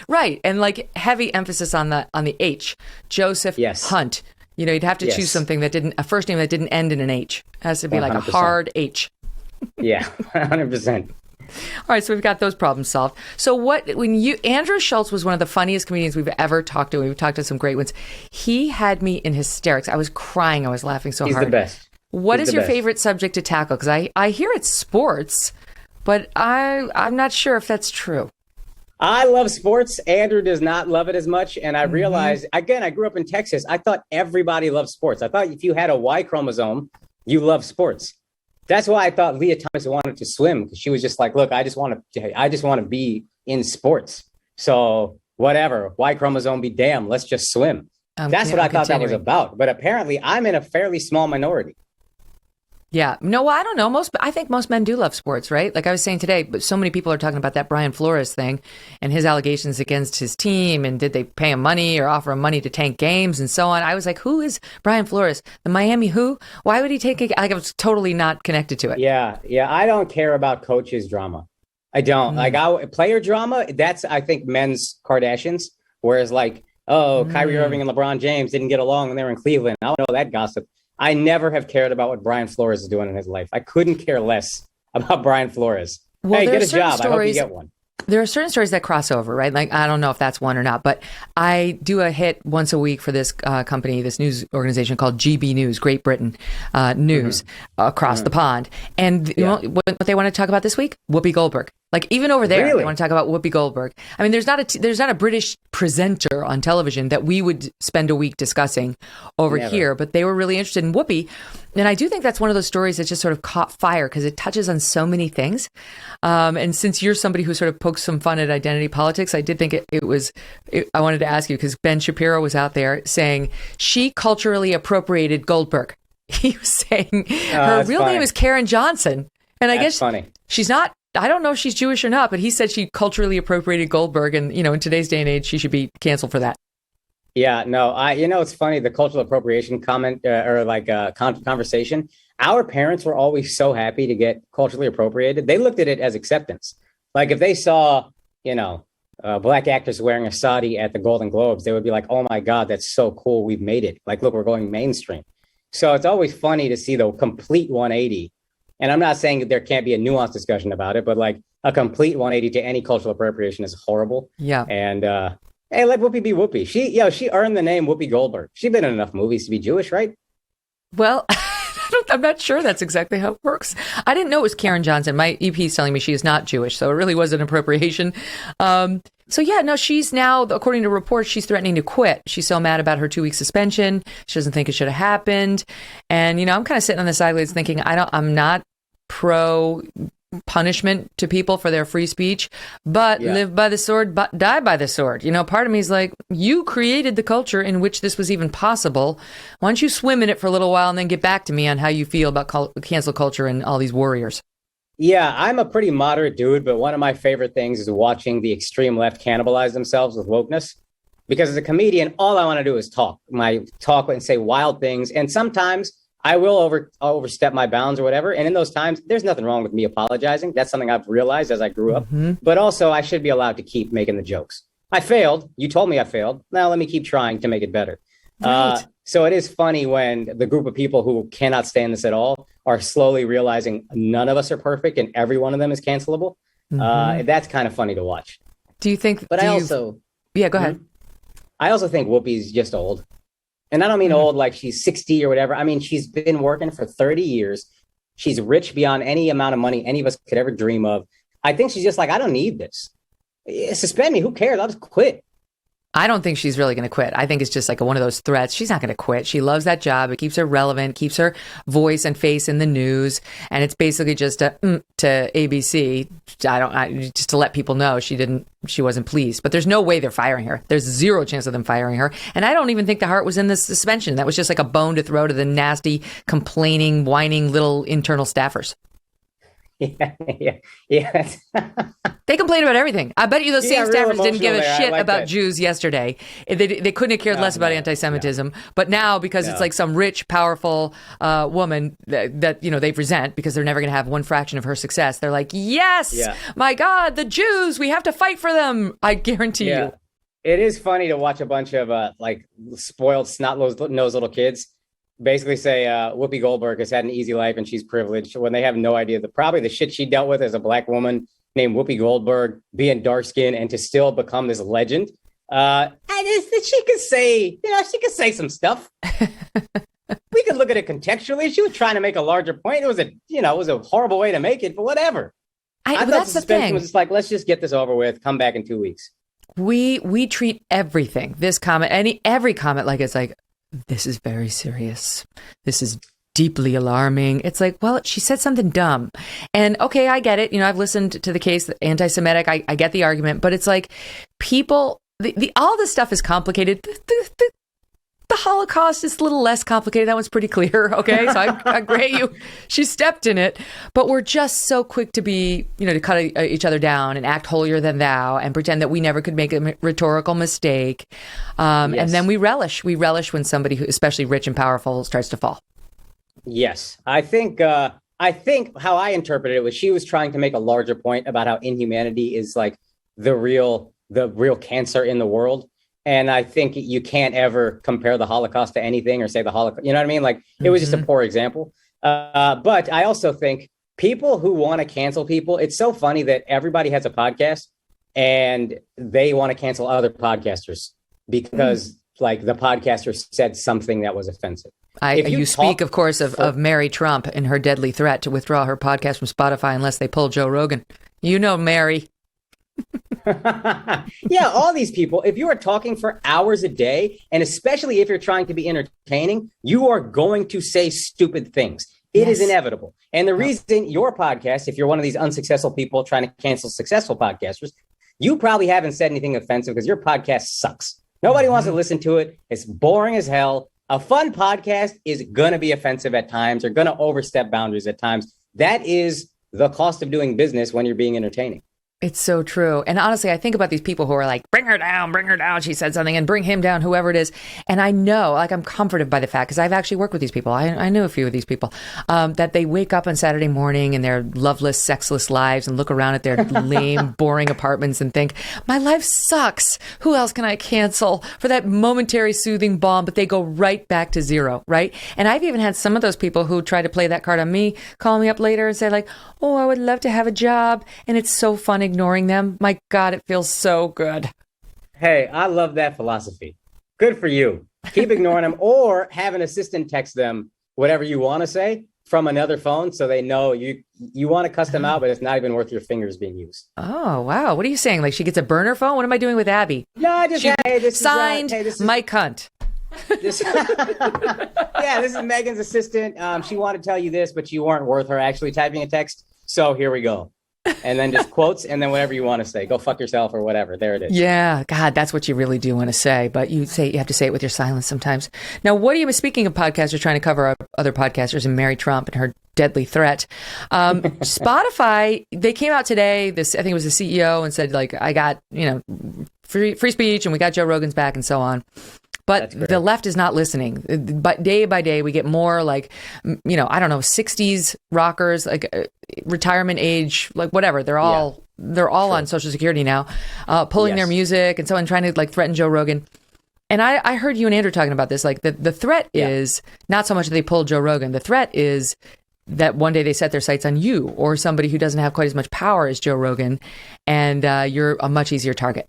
Right. And like heavy emphasis on the H. Joseph Hunt. You know, you'd have to choose something a first name that didn't end in an H. It has to be 100%. Like a hard H. Yeah, 100%. All right, so we've got those problems solved. So Andrew Schultz was one of the funniest comedians we've ever talked to. We've talked to some great ones. He had me in hysterics. I was crying. I was laughing so hard. He's the best. What is your favorite subject to tackle? Because I hear it's sports, but I'm not sure if that's true. I love sports. Andrew does not love it as much. And I realized, again, I grew up in Texas. I thought everybody loved sports. I thought if you had a Y chromosome, you love sports. That's why I thought Lia Thomas wanted to swim, because she was just like, look, I just want to be in sports. So whatever, Y chromosome be damned, let's just swim. That's what I thought that was about. But apparently I'm in a fairly small minority. Yeah. No, I don't know. I think most men do love sports, right? Like I was saying today, but so many people are talking about that Brian Flores thing and his allegations against his team. And did they pay him money or offer him money to tank games and so on? I was like, who is Brian Flores? The Miami who? Why would he take it? Like I was totally not connected to it. Yeah. I don't care about coaches' drama. I don't. Player drama, that's, I think, men's Kardashians. Whereas like, Kyrie Irving and LeBron James didn't get along when they were in Cleveland. I don't know that gossip. I never have cared about what Brian Flores is doing in his life. I couldn't care less about Brian Flores. Well, hey, get a job. I hope you get one. There are certain stories that cross over, right? Like, I don't know if that's one or not, but I do a hit once a week for this company, this news organization called GB News, Great Britain News across the pond. And you know what they want to talk about this week? Whoopi Goldberg. Like even over there, they want to talk about Whoopi Goldberg. I mean, there's not a British presenter on television that we would spend a week discussing over here, but they were really interested in Whoopi. And I do think that's one of those stories that just sort of caught fire because it touches on so many things. And since you're somebody who sort of pokes some fun at identity politics, I did think I wanted to ask you because Ben Shapiro was out there saying she culturally appropriated Goldberg. He was saying her real name is Karen Johnson. And I guess she's not. I don't know if she's Jewish or not, but he said she culturally appropriated Goldberg. And, you know, in today's day and age, she should be canceled for that. Yeah, no, it's funny, the cultural appropriation comment conversation. Our parents were always so happy to get culturally appropriated. They looked at it as acceptance. Like if they saw, a black actress wearing a sari at the Golden Globes, they would be like, oh, my God, that's so cool. We've made it. Like, look, we're going mainstream. So it's always funny to see the complete 180. And I'm not saying that there can't be a nuanced discussion about it, but like a complete 180 to any cultural appropriation is horrible. Yeah. And hey, let Whoopi be Whoopi. She earned the name Whoopi Goldberg. She's been in enough movies to be Jewish, right? Well, I'm not sure that's exactly how it works. I didn't know it was Karen Johnson. My EP is telling me she is not Jewish, so it really was an appropriation. She's now, according to reports, she's threatening to quit. She's so mad about her 2-week suspension. She doesn't think it should have happened. And, I'm kind of sitting on the sidelines thinking, I'm not pro punishment to people for their free speech, but live by the sword, but die by the sword. Part of me is like, you created the culture in which this was even possible. Why don't you swim in it for a little while and then get back to me on how you feel about cancel culture and all these warriors? Yeah, I'm a pretty moderate dude, but one of my favorite things is watching the extreme left cannibalize themselves with wokeness. Because as a comedian, all I want to do is talk and say wild things. And sometimes I will overstep my bounds or whatever. And in those times, there's nothing wrong with me apologizing. That's something I've realized as I grew up. But also, I should be allowed to keep making the jokes. I failed. You told me I failed. Now let me keep trying to make it better. Right. So it is funny when the group of people who cannot stand this at all are slowly realizing none of us are perfect and every one of them is cancelable. That's kind of funny to watch. Do you think? But yeah, go ahead. I also think Whoopi's just old. And I don't mean old like she's 60 or whatever. I mean, she's been working for 30 years. She's rich beyond any amount of money any of us could ever dream of. I think she's just like, I don't need this. Suspend me. Who cares? I'll just quit. I don't think she's really going to quit. I think it's just like one of those threats. She's not going to quit. She loves that job. It keeps her relevant, keeps her voice and face in the news. And it's basically just to ABC. Just to let people know she wasn't pleased. But there's no way they're firing her. There's zero chance of them firing her. And I don't even think the heart was in the suspension. That was just like a bone to throw to the nasty, complaining, whining little internal staffers. Yeah. They complain about everything. I bet you those same staffers didn't give a shit about that. Jews yesterday. They couldn't have cared less about anti-Semitism. But now, because it's like some rich, powerful woman that they resent because they're never going to have one fraction of her success, they're like, yes, my God, the Jews, we have to fight for them. I guarantee you. It is funny to watch a bunch of spoiled, snot-nosed little kids basically say Whoopi Goldberg has had an easy life and she's privileged when they have no idea probably the shit she dealt with as a black woman named Whoopi Goldberg, being dark skinned and to still become this legend. And she could say some stuff. We could look at it contextually. She was trying to make a larger point. It was a horrible way to make it, but whatever. I thought that's the suspension thing. was just like, let's just get this over with. Come back in 2 weeks. We treat everything, this comment, every comment, like it's like, this is very serious. This is deeply alarming. It's like, well, she said something dumb. And okay, I get it. I've listened to the case, anti-Semitic. I get the argument, but it's like people, all this stuff is complicated. The Holocaust is a little less complicated. That one's pretty clear. Okay. So I grant you, she stepped in it, but we're just so quick to be, to cut each other down and act holier than thou and pretend that we never could make a rhetorical mistake. And then we relish when somebody who, especially rich and powerful, starts to fall. Yes. I think how I interpreted it was she was trying to make a larger point about how inhumanity is like the real cancer in the world. And I think you can't ever compare the Holocaust to anything or say the Holocaust. You know what I mean? Like it was just a poor example. But I also think people who want to cancel people, it's so funny that everybody has a podcast and they want to cancel other podcasters because like the podcaster said something that was offensive. You speak, of course, of Mary Trump and her deadly threat to withdraw her podcast from Spotify unless they pull Joe Rogan. Mary. Yeah, all these people, if you are talking for hours a day, and especially if you're trying to be entertaining, you are going to say stupid things. It is inevitable. And the reason your podcast, if you're one of these unsuccessful people trying to cancel successful podcasters, you probably haven't said anything offensive because your podcast sucks. Nobody wants to listen to it. It's boring as hell. A fun podcast is going to be offensive at times or going to overstep boundaries at times. That is the cost of doing business when you're being entertaining. It's so true. And honestly, I think about these people who are like, bring her down. She said something and bring him down, whoever it is. And I know, like, I'm comforted by the fact, because I've actually worked with these people. I knew a few of these people, that they wake up on Saturday morning in their loveless, sexless lives and look around at their lame, boring apartments and think, my life sucks. Who else can I cancel for that momentary soothing balm? But they go right back to zero, right? And I've even had some of those people who try to play that card on me, call me up later and say like, oh, I would love to have a job. And it's so fun ignoring them. My God, it feels so good. Hey, I love that philosophy. Good for you. Keep ignoring them or have an assistant text them whatever you want to say from another phone so they know you want to cuss them out, but it's not even worth your fingers being used. Oh, wow. What are you saying? Like she gets a burner phone? What am I doing with Abby? No, I just, signed Mike Hunt. This is Megan's assistant. She wanted to tell you this, but you weren't worth her actually typing a text. So here we go. And then just quotes and then whatever you want to say. Go fuck yourself or whatever. There it is. Yeah. God, that's what you really do want to say. But you have to say it with your silence sometimes. Now, speaking of podcasters trying to cover up other podcasters and Mary Trump and her deadly threat, Spotify, they came out today, I think it was the CEO, and said, like, I got, free speech and we got Joe Rogan's back and so on. But the left is not listening. But day by day, we get more like, I don't know, 60s rockers, like retirement age, like whatever. They're all on Social Security now, pulling their music and so on, trying to like threaten Joe Rogan. And I heard you and Andrew talking about this. Like the threat is not so much that they pulled Joe Rogan. The threat is that one day they set their sights on you or somebody who doesn't have quite as much power as Joe Rogan, and you're a much easier target.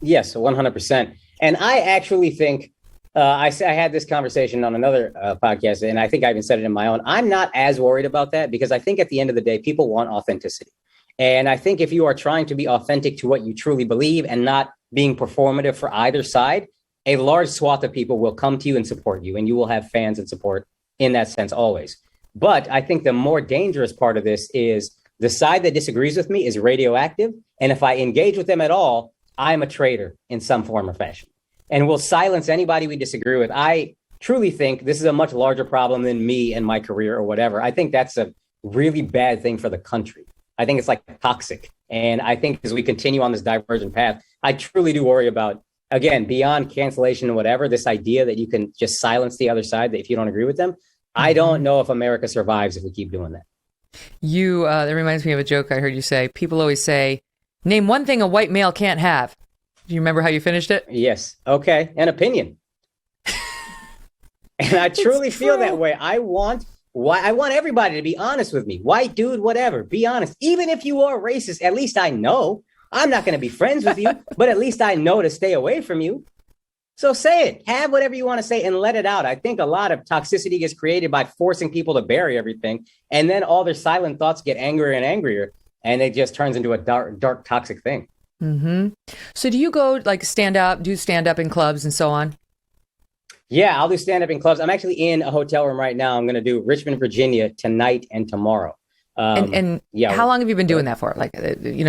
Yes, 100%. And I actually think I had this conversation on another podcast, and I think I even said it in my own. I'm not as worried about that because I think at the end of the day, people want authenticity. And I think if you are trying to be authentic to what you truly believe and not being performative for either side, a large swath of people will come to you and support you, and you will have fans and support in that sense always. But I think the more dangerous part of this is the side that disagrees with me is radioactive. And if I engage with them at all, I'm a traitor in some form or fashion and will silence anybody we disagree with. I truly think this is a much larger problem than me and my career or whatever. I think that's a really bad thing for the country. I think it's like toxic. And I think as we continue on this divergent path, I truly do worry about, again, beyond cancellation and whatever, this idea that you can just silence the other side that if you don't agree with them. I don't know if America survives if we keep doing that. That reminds me of a joke I heard you say. People always say, name one thing a white male can't have. Do you remember how you finished it? Yes. Okay. An opinion. And I truly feel that way. I want everybody to be honest with me. White dude, whatever. Be honest. Even if you are racist, at least I know. I'm not going to be friends with you, but at least I know to stay away from you. So say it. Have whatever you want to say and let it out. I think a lot of toxicity gets created by forcing people to bury everything. And then all their silent thoughts get angrier and angrier. And it just turns into a dark, toxic thing. Mm-hmm. So do you go like do stand up in clubs and so on? Yeah, I'll do stand up in clubs. I'm actually in a hotel room right now. I'm going to do Richmond, Virginia tonight and tomorrow. And how long have you been doing that for? Like,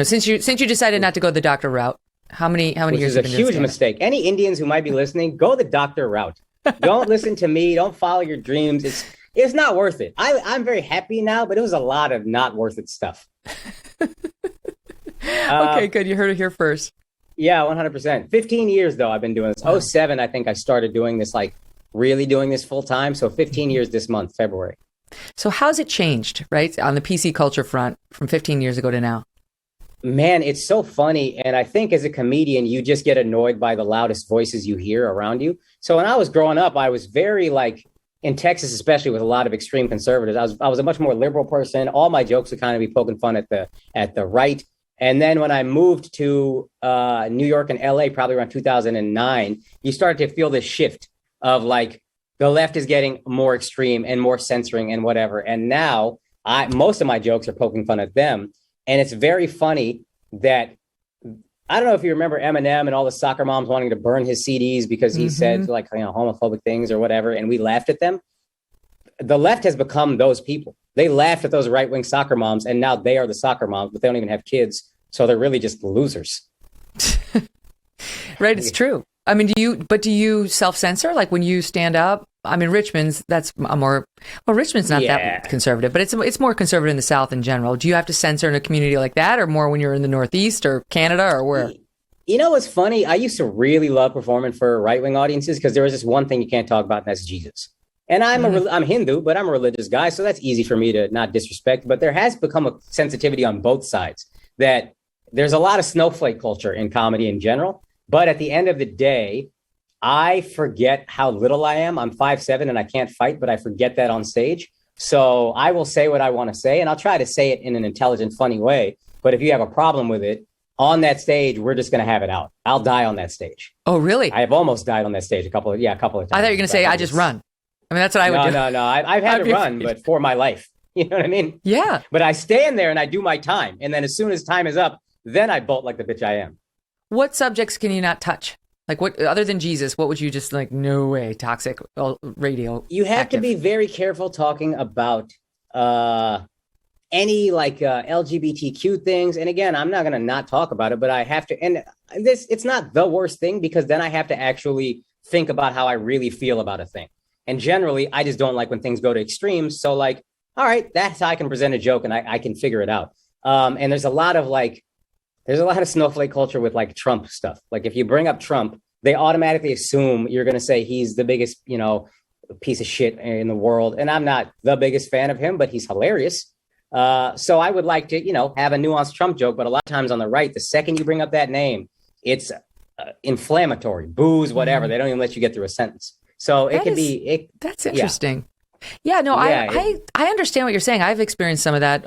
since you decided not to go the doctor route, how many years? Which is a huge mistake. Any Indians who might be listening, go the doctor route. Don't listen to me. Don't follow your dreams. It's not worth it. I'm very happy now, but it was a lot of not worth it stuff. Okay, good. You heard it here first. Yeah, 100%. 15 years, though, I've been doing this. Wow. 07, I think I started doing this, like really doing this full time. So 15 years this month, February. So how's it changed, right, on the PC culture front from 15 years ago to now? Man, it's so funny. And I think as a comedian, you just get annoyed by the loudest voices you hear around you. So when I was growing up, I was very like in Texas, especially with a lot of extreme conservatives. I was a much more liberal person. All my jokes would kind of be poking fun at the right. And then when I moved to New York and LA, probably around 2009, you started to feel this shift of like the left is getting more extreme and more censoring and whatever. And now most of my jokes are poking fun at them. And it's very funny that I don't know if you remember Eminem and all the soccer moms wanting to burn his CDs because he said like, homophobic things or whatever. And we laughed at them. The left has become those people. They laughed at those right wing soccer moms. And now they are the soccer moms, but they don't even have kids. So they're really just losers. Right. It's true. I mean, do you self-censor? Like when you stand up? I mean, Richmond's Richmond's not that conservative, but it's more conservative in the South in general. Do you have to censor in a community like that or more when you're in the Northeast or Canada or where? You know what's funny? I used to really love performing for right-wing audiences because there was this one thing you can't talk about, and that's Jesus. And I'm Hindu, but I'm a religious guy, so that's easy for me to not disrespect. But there has become a sensitivity on both sides that there's a lot of snowflake culture in comedy in general. But at the end of the day, I forget how little I am. I'm 5'7" and I can't fight, but I forget that on stage. So I will say what I want to say, and I'll try to say it in an intelligent, funny way. But if you have a problem with it, on that stage, we're just going to have it out. I'll die on that stage. Oh, really? I have almost died on that stage a couple of times. I thought you were going to say, I just run. I mean, that's what I would do. No. I've had to run, but for my life. You know what I mean? Yeah. But I stand there and I do my time. And then as soon as time is up, then I bolt like the bitch I am. What subjects can you not touch? Like what, other than Jesus, what would you just like, no way, toxic radio? You have to be very careful talking about any like LGBTQ things. And again, I'm not going to not talk about it, but I have to. And it's not the worst thing because then I have to actually think about how I really feel about a thing. And generally, I just don't like when things go to extremes. So like, all right, that's how I can present a joke and I can figure it out. And there's a lot of snowflake culture with like Trump stuff. Like if you bring up Trump, they automatically assume you're going to say he's the biggest, piece of shit in the world. And I'm not the biggest fan of him, but he's hilarious. So I would like to, have a nuanced Trump joke, but a lot of times on the right, the second you bring up that name, it's inflammatory, booze, whatever. They don't even let you get through a sentence. So that's interesting. Yeah, no, I understand what you're saying. I've experienced some of that.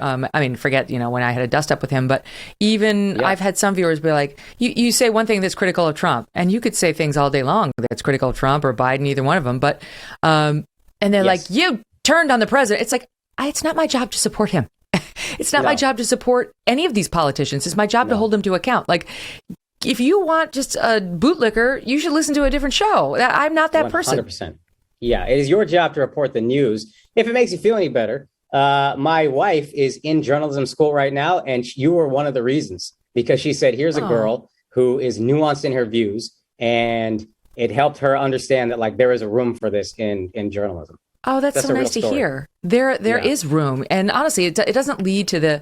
Forget, when I had a dust up with him, but even I've had some viewers be like, you say one thing that's critical of Trump, and you could say things all day long that's critical of Trump or Biden, either one of them. But, and they're like, you turned on the president. It's like, it's not my job to support him. It's not my job to support any of these politicians. It's my job to hold them to account. Like, if you want just a bootlicker, you should listen to a different show. I'm not that 100%. Person. Yeah, it is your job to report the news. If it makes you feel any better, my wife is in journalism school right now, and you were one of the reasons, because she said, here's a girl who is nuanced in her views, and it helped her understand that, like, there is a room for this in journalism. Oh, that's so nice to hear. There is room. And honestly, it doesn't lead to the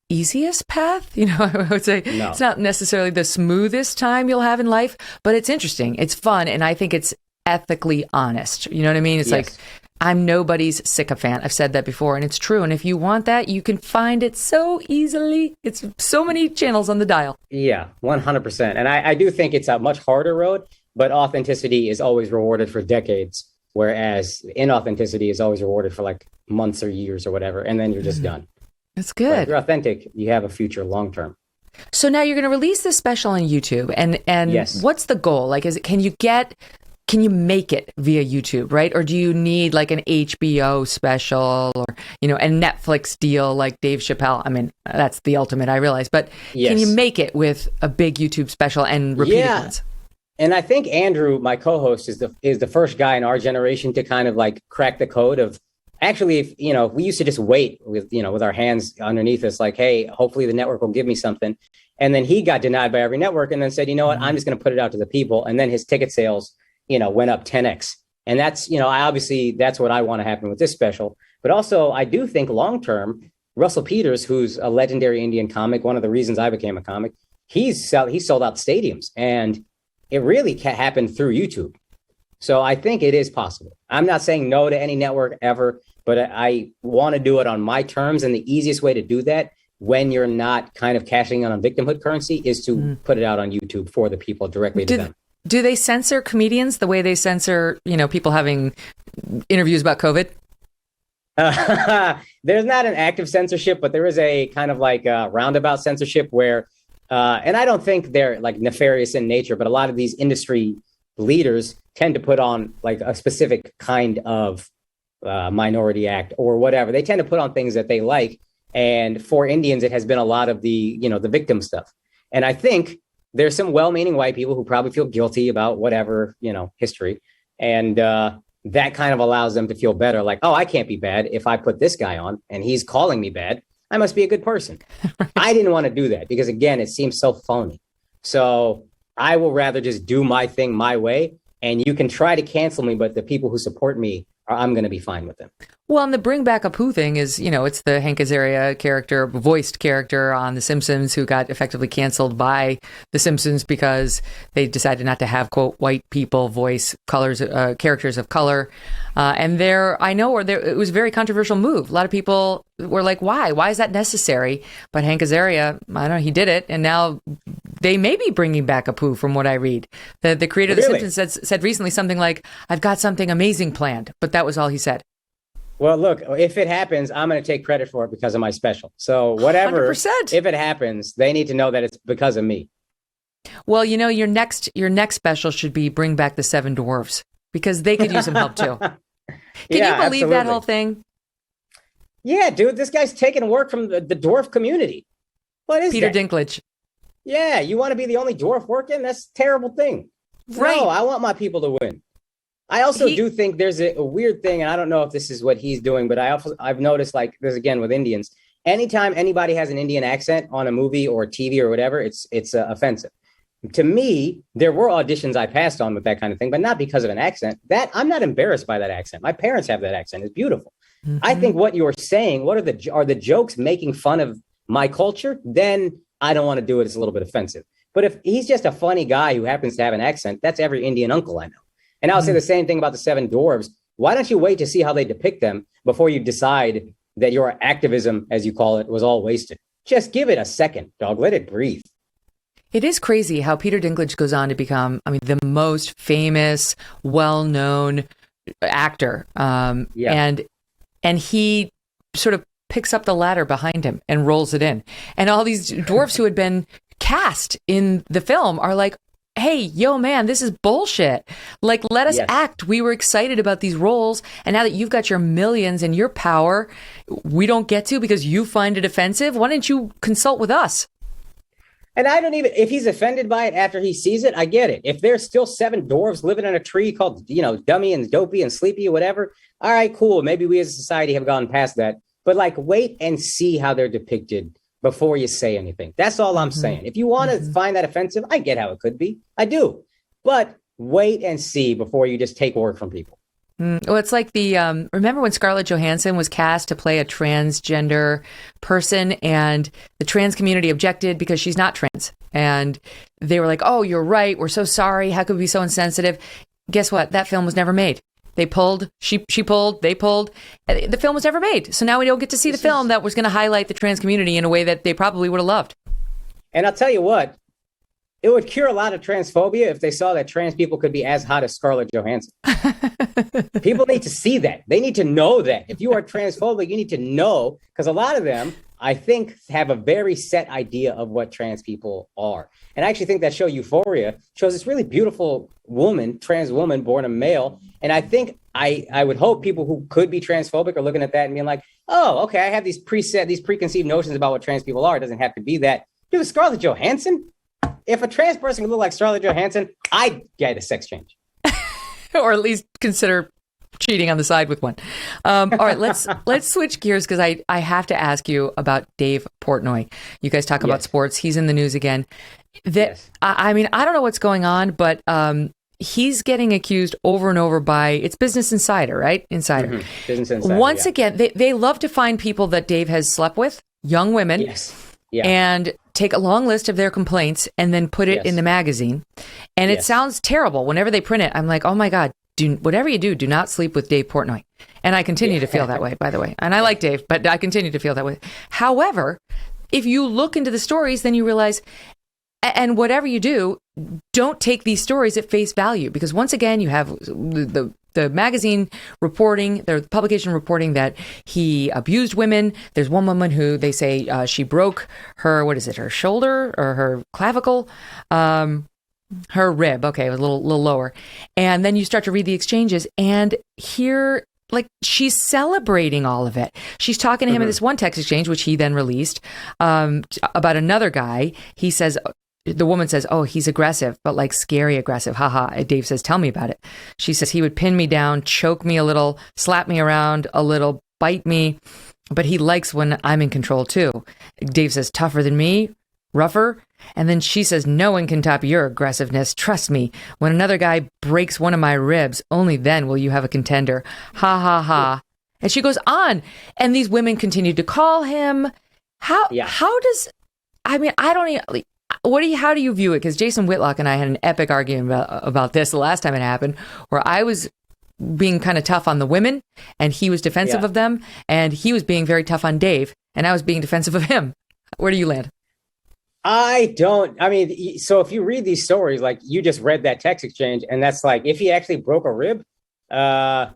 easiest path. I would say It's not necessarily the smoothest time you'll have in life, but it's interesting. It's fun. And I think it's ethically honest. You know what I mean? It's like, I'm nobody's sycophant. I've said that before, and it's true. And if you want that, you can find it so easily. It's so many channels on the dial. Yeah, 100%. And I do think it's a much harder road, but authenticity is always rewarded for decades, whereas inauthenticity is always rewarded for like months or years or whatever, and then you're just done. That's good. But if you're authentic, you have a future long term. So now you're going to release this special on YouTube, and what's the goal? Like, can you make it via YouTube, right? Or do you need like an HBO special or, a Netflix deal like Dave Chappelle? I mean, that's the ultimate, I realize. But can you make it with a big YouTube special and repeated ones? And I think Andrew, my co-host, is the first guy in our generation to kind of like crack the code of actually, if we used to just wait with our hands underneath us, like, hey, hopefully the network will give me something. And then he got denied by every network and then said, you know what, I'm just going to put it out to the people. And then his ticket sales went up 10x. And that's, that's what I want to happen with this special. But also, I do think long term, Russell Peters, who's a legendary Indian comic, one of the reasons I became a comic, he sold out stadiums. And it really happened through YouTube. So I think it is possible. I'm not saying no to any network ever, but I want to do it on my terms. And the easiest way to do that when you're not kind of cashing in on victimhood currency is to put it out on YouTube for the people directly to them. Do they censor comedians the way they censor, people having interviews about COVID? There's not an active censorship, but there is a kind of like roundabout censorship where, and I don't think they're like nefarious in nature, but a lot of these industry leaders tend to put on like a specific kind of minority act or whatever. They tend to put on things that they like. And for Indians, it has been a lot of the victim stuff. And I think there's some well-meaning white people who probably feel guilty about whatever, history. And that kind of allows them to feel better. Like, oh, I can't be bad if I put this guy on and he's calling me bad. I must be a good person. Right. I didn't want to do that because, again, it seems so phony. So I will rather just do my thing my way. And you can try to cancel me, but the people who support me, I'm going to be fine with them. Well, and the Bring Back Apu thing is, it's the Hank Azaria character, voiced character on The Simpsons who got effectively canceled by The Simpsons because they decided not to have, quote, white people voice characters of color. And it was a very controversial move. A lot of people were like, why? Why is that necessary? But Hank Azaria, I don't know, he did it. And now they may be bringing back Apu from what I read. The creator of The Simpsons said recently something like, I've got something amazing planned. But that was all he said. Well, look, if it happens, I'm going to take credit for it because of my special. So whatever, 100%. If it happens, they need to know that it's because of me. Well, your next special should be Bring Back the Seven Dwarfs because they could use some help too. Can you believe absolutely. That whole thing? Yeah, dude, this guy's taking work from the dwarf community. What is Peter that? Dinklage. Yeah, you want to be the only dwarf working? That's a terrible thing. Right. No, I want my people to win. I also do think there's a weird thing, and I don't know if this is what he's doing, but I've noticed like this again with Indians. Anytime anybody has an Indian accent on a movie or TV or whatever, it's offensive. To me, there were auditions I passed on with that kind of thing, but not because of an accent. That I'm not embarrassed by that accent. My parents have that accent. It's beautiful. Mm-hmm. I think what you're saying, are the jokes making fun of my culture? Then I don't want to do it. It's a little bit offensive. But if he's just a funny guy who happens to have an accent, that's every Indian uncle I know. And I'll say the same thing about the 7 dwarves. Why don't you wait to see how they depict them before you decide that your activism, as you call it, was all wasted? Just give it a second, dog. Let it breathe. It is crazy how Peter Dinklage goes on to become, the most famous, well-known actor. And he sort of picks up the ladder behind him and rolls it in. And all these dwarfs who had been cast in the film are like, hey, yo, man, this is bullshit. Like, let us act. We were excited about these roles. And now that you've got your millions and your power, we don't get to because you find it offensive. Why didn't you consult with us? And I don't even, if he's offended by it after he sees it, I get it. If there's still 7 dwarves living in a tree called, Dummy and Dopey and Sleepy or whatever, all right, cool. Maybe we as a society have gone past that. But like, wait and see how they're depicted before you say anything. That's all I'm saying. If you want to find that offensive, I get how it could be. I do. But wait and see before you just take word from people. Well, it's like the, remember when Scarlett Johansson was cast to play a transgender person and the trans community objected because she's not trans. And they were like, oh, you're right. We're so sorry. How could we be so insensitive? Guess what? That film was never made. They pulled, she pulled, they pulled. The film was never made. So now we don't get to see the film that was going to highlight the trans community in a way that they probably would have loved. And I'll tell you what, it would cure a lot of transphobia if they saw that trans people could be as hot as Scarlett Johansson. People need to see that. They need to know that. If you are transphobic, you need to know, because a lot of them, I think, have a very set idea of what trans people are. And I actually think that show Euphoria shows this really beautiful woman, trans woman, born a male. And I think I would hope people who could be transphobic are looking at that and being like, oh, okay, I have these preconceived notions about what trans people are. It doesn't have to be that. Dude, Scarlett Johansson? If a trans person could look like Scarlett Johansson, I'd get a sex change. Or at least consider cheating on the side with one. All right, let's switch gears because I have to ask you about Dave Portnoy. You guys talk about sports. He's in the news again. I don't know what's going on, but he's getting accused over and over by, it's Business Insider, right? Insider. Mm-hmm. Business Insider. Once again, they love to find people that Dave has slept with, young women. Yes. Yeah. And take a long list of their complaints and then put it in the magazine. And it sounds terrible. Whenever they print it, I'm like, oh my God, whatever you do not sleep with Dave Portnoy. And I continue to feel that way, by the way. And I like Dave, but I continue to feel that way. However, if you look into the stories, then you realize, and whatever you do, don't take these stories at face value. Because once again, you have the magazine reporting, the publication reporting that he abused women. There's one woman who they say she broke her, her shoulder or her clavicle, her rib. Okay, it was a little lower. And then you start to read the exchanges and here, like, she's celebrating all of it. She's talking to him in this one text exchange, which he then released, about another guy. He says, the woman says, oh, he's aggressive, but like scary aggressive. Haha. And Dave says, tell me about it. She says he would pin me down, choke me a little, slap me around a little, bite me, but he likes when I'm in control too. Dave says, tougher than me, rougher. And then she says, no one can top your aggressiveness. Trust me, when another guy breaks one of my ribs, only then will you have a contender. Ha ha ha. And she goes on. And these women continue to call him. How does, I don't even, how do you view it? Because Jason Whitlock and I had an epic argument about this the last time it happened, where I was being kind of tough on the women and he was defensive of them, and he was being very tough on Dave and I was being defensive of him. Where do you land? So if you read these stories, like you just read that text exchange, and that's like, if he actually broke a rib, that's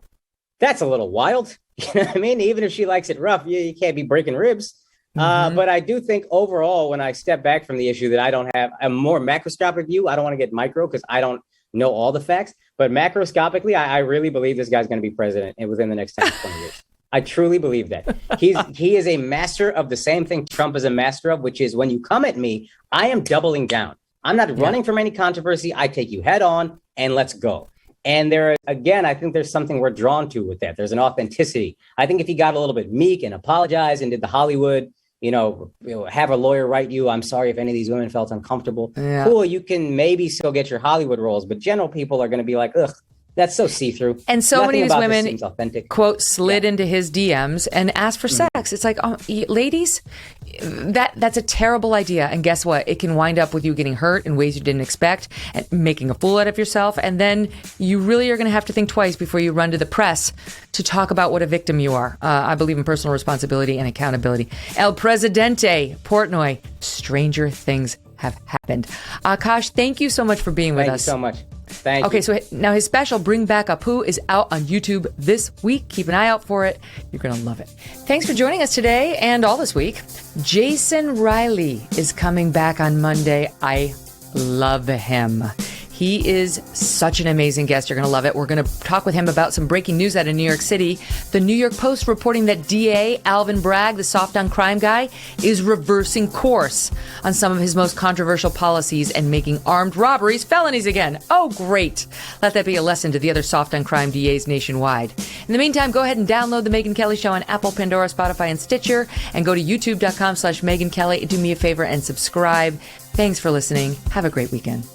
a little wild. You know what I mean? Even if she likes it rough, you can't be breaking ribs. But I do think overall, when I step back from the issue, that I don't have a more macroscopic view. I don't want to get micro because I don't know all the facts. But macroscopically, I really believe this guy's going to be president within the next 10 to 20 years. I truly believe that. He is a master of the same thing Trump is a master of, which is when you come at me, I am doubling down. I'm not running from any controversy. I take you head on and let's go. And I think there's something we're drawn to with that. There's an authenticity. I think if he got a little bit meek and apologized and did the Hollywood, have a lawyer write you, I'm sorry if any of these women felt uncomfortable. Yeah. Cool, you can maybe still get your Hollywood roles, but general people are going to be like, ugh, That's so see-through. And so many of these women, seems authentic. quote, slid into his DMs and asked for sex. It's like, ladies, that's a terrible idea. And guess what? It can wind up with you getting hurt in ways you didn't expect and making a fool out of yourself. And then you really are going to have to think twice before you run to the press to talk about what a victim you are. I believe in personal responsibility and accountability. El Presidente, Portnoy, stranger things have happened. Akaash, thank you so much for being with us. Thank you so much. Thank you. Okay, so now his special, Bring Back Apu, is out on YouTube this week. Keep an eye out for it. You're going to love it. Thanks for joining us today and all this week. Jason Riley is coming back on Monday. I love him. He is such an amazing guest. You're going to love it. We're going to talk with him about some breaking news out of New York City. The New York Post reporting that DA Alvin Bragg, the soft on crime guy, is reversing course on some of his most controversial policies and making armed robberies felonies again. Oh, great. Let that be a lesson to the other soft on crime DAs nationwide. In the meantime, go ahead and download The Megyn Kelly Show on Apple, Pandora, Spotify, and Stitcher, and go to youtube.com/Megyn Kelly. Do me a favor and subscribe. Thanks for listening. Have a great weekend.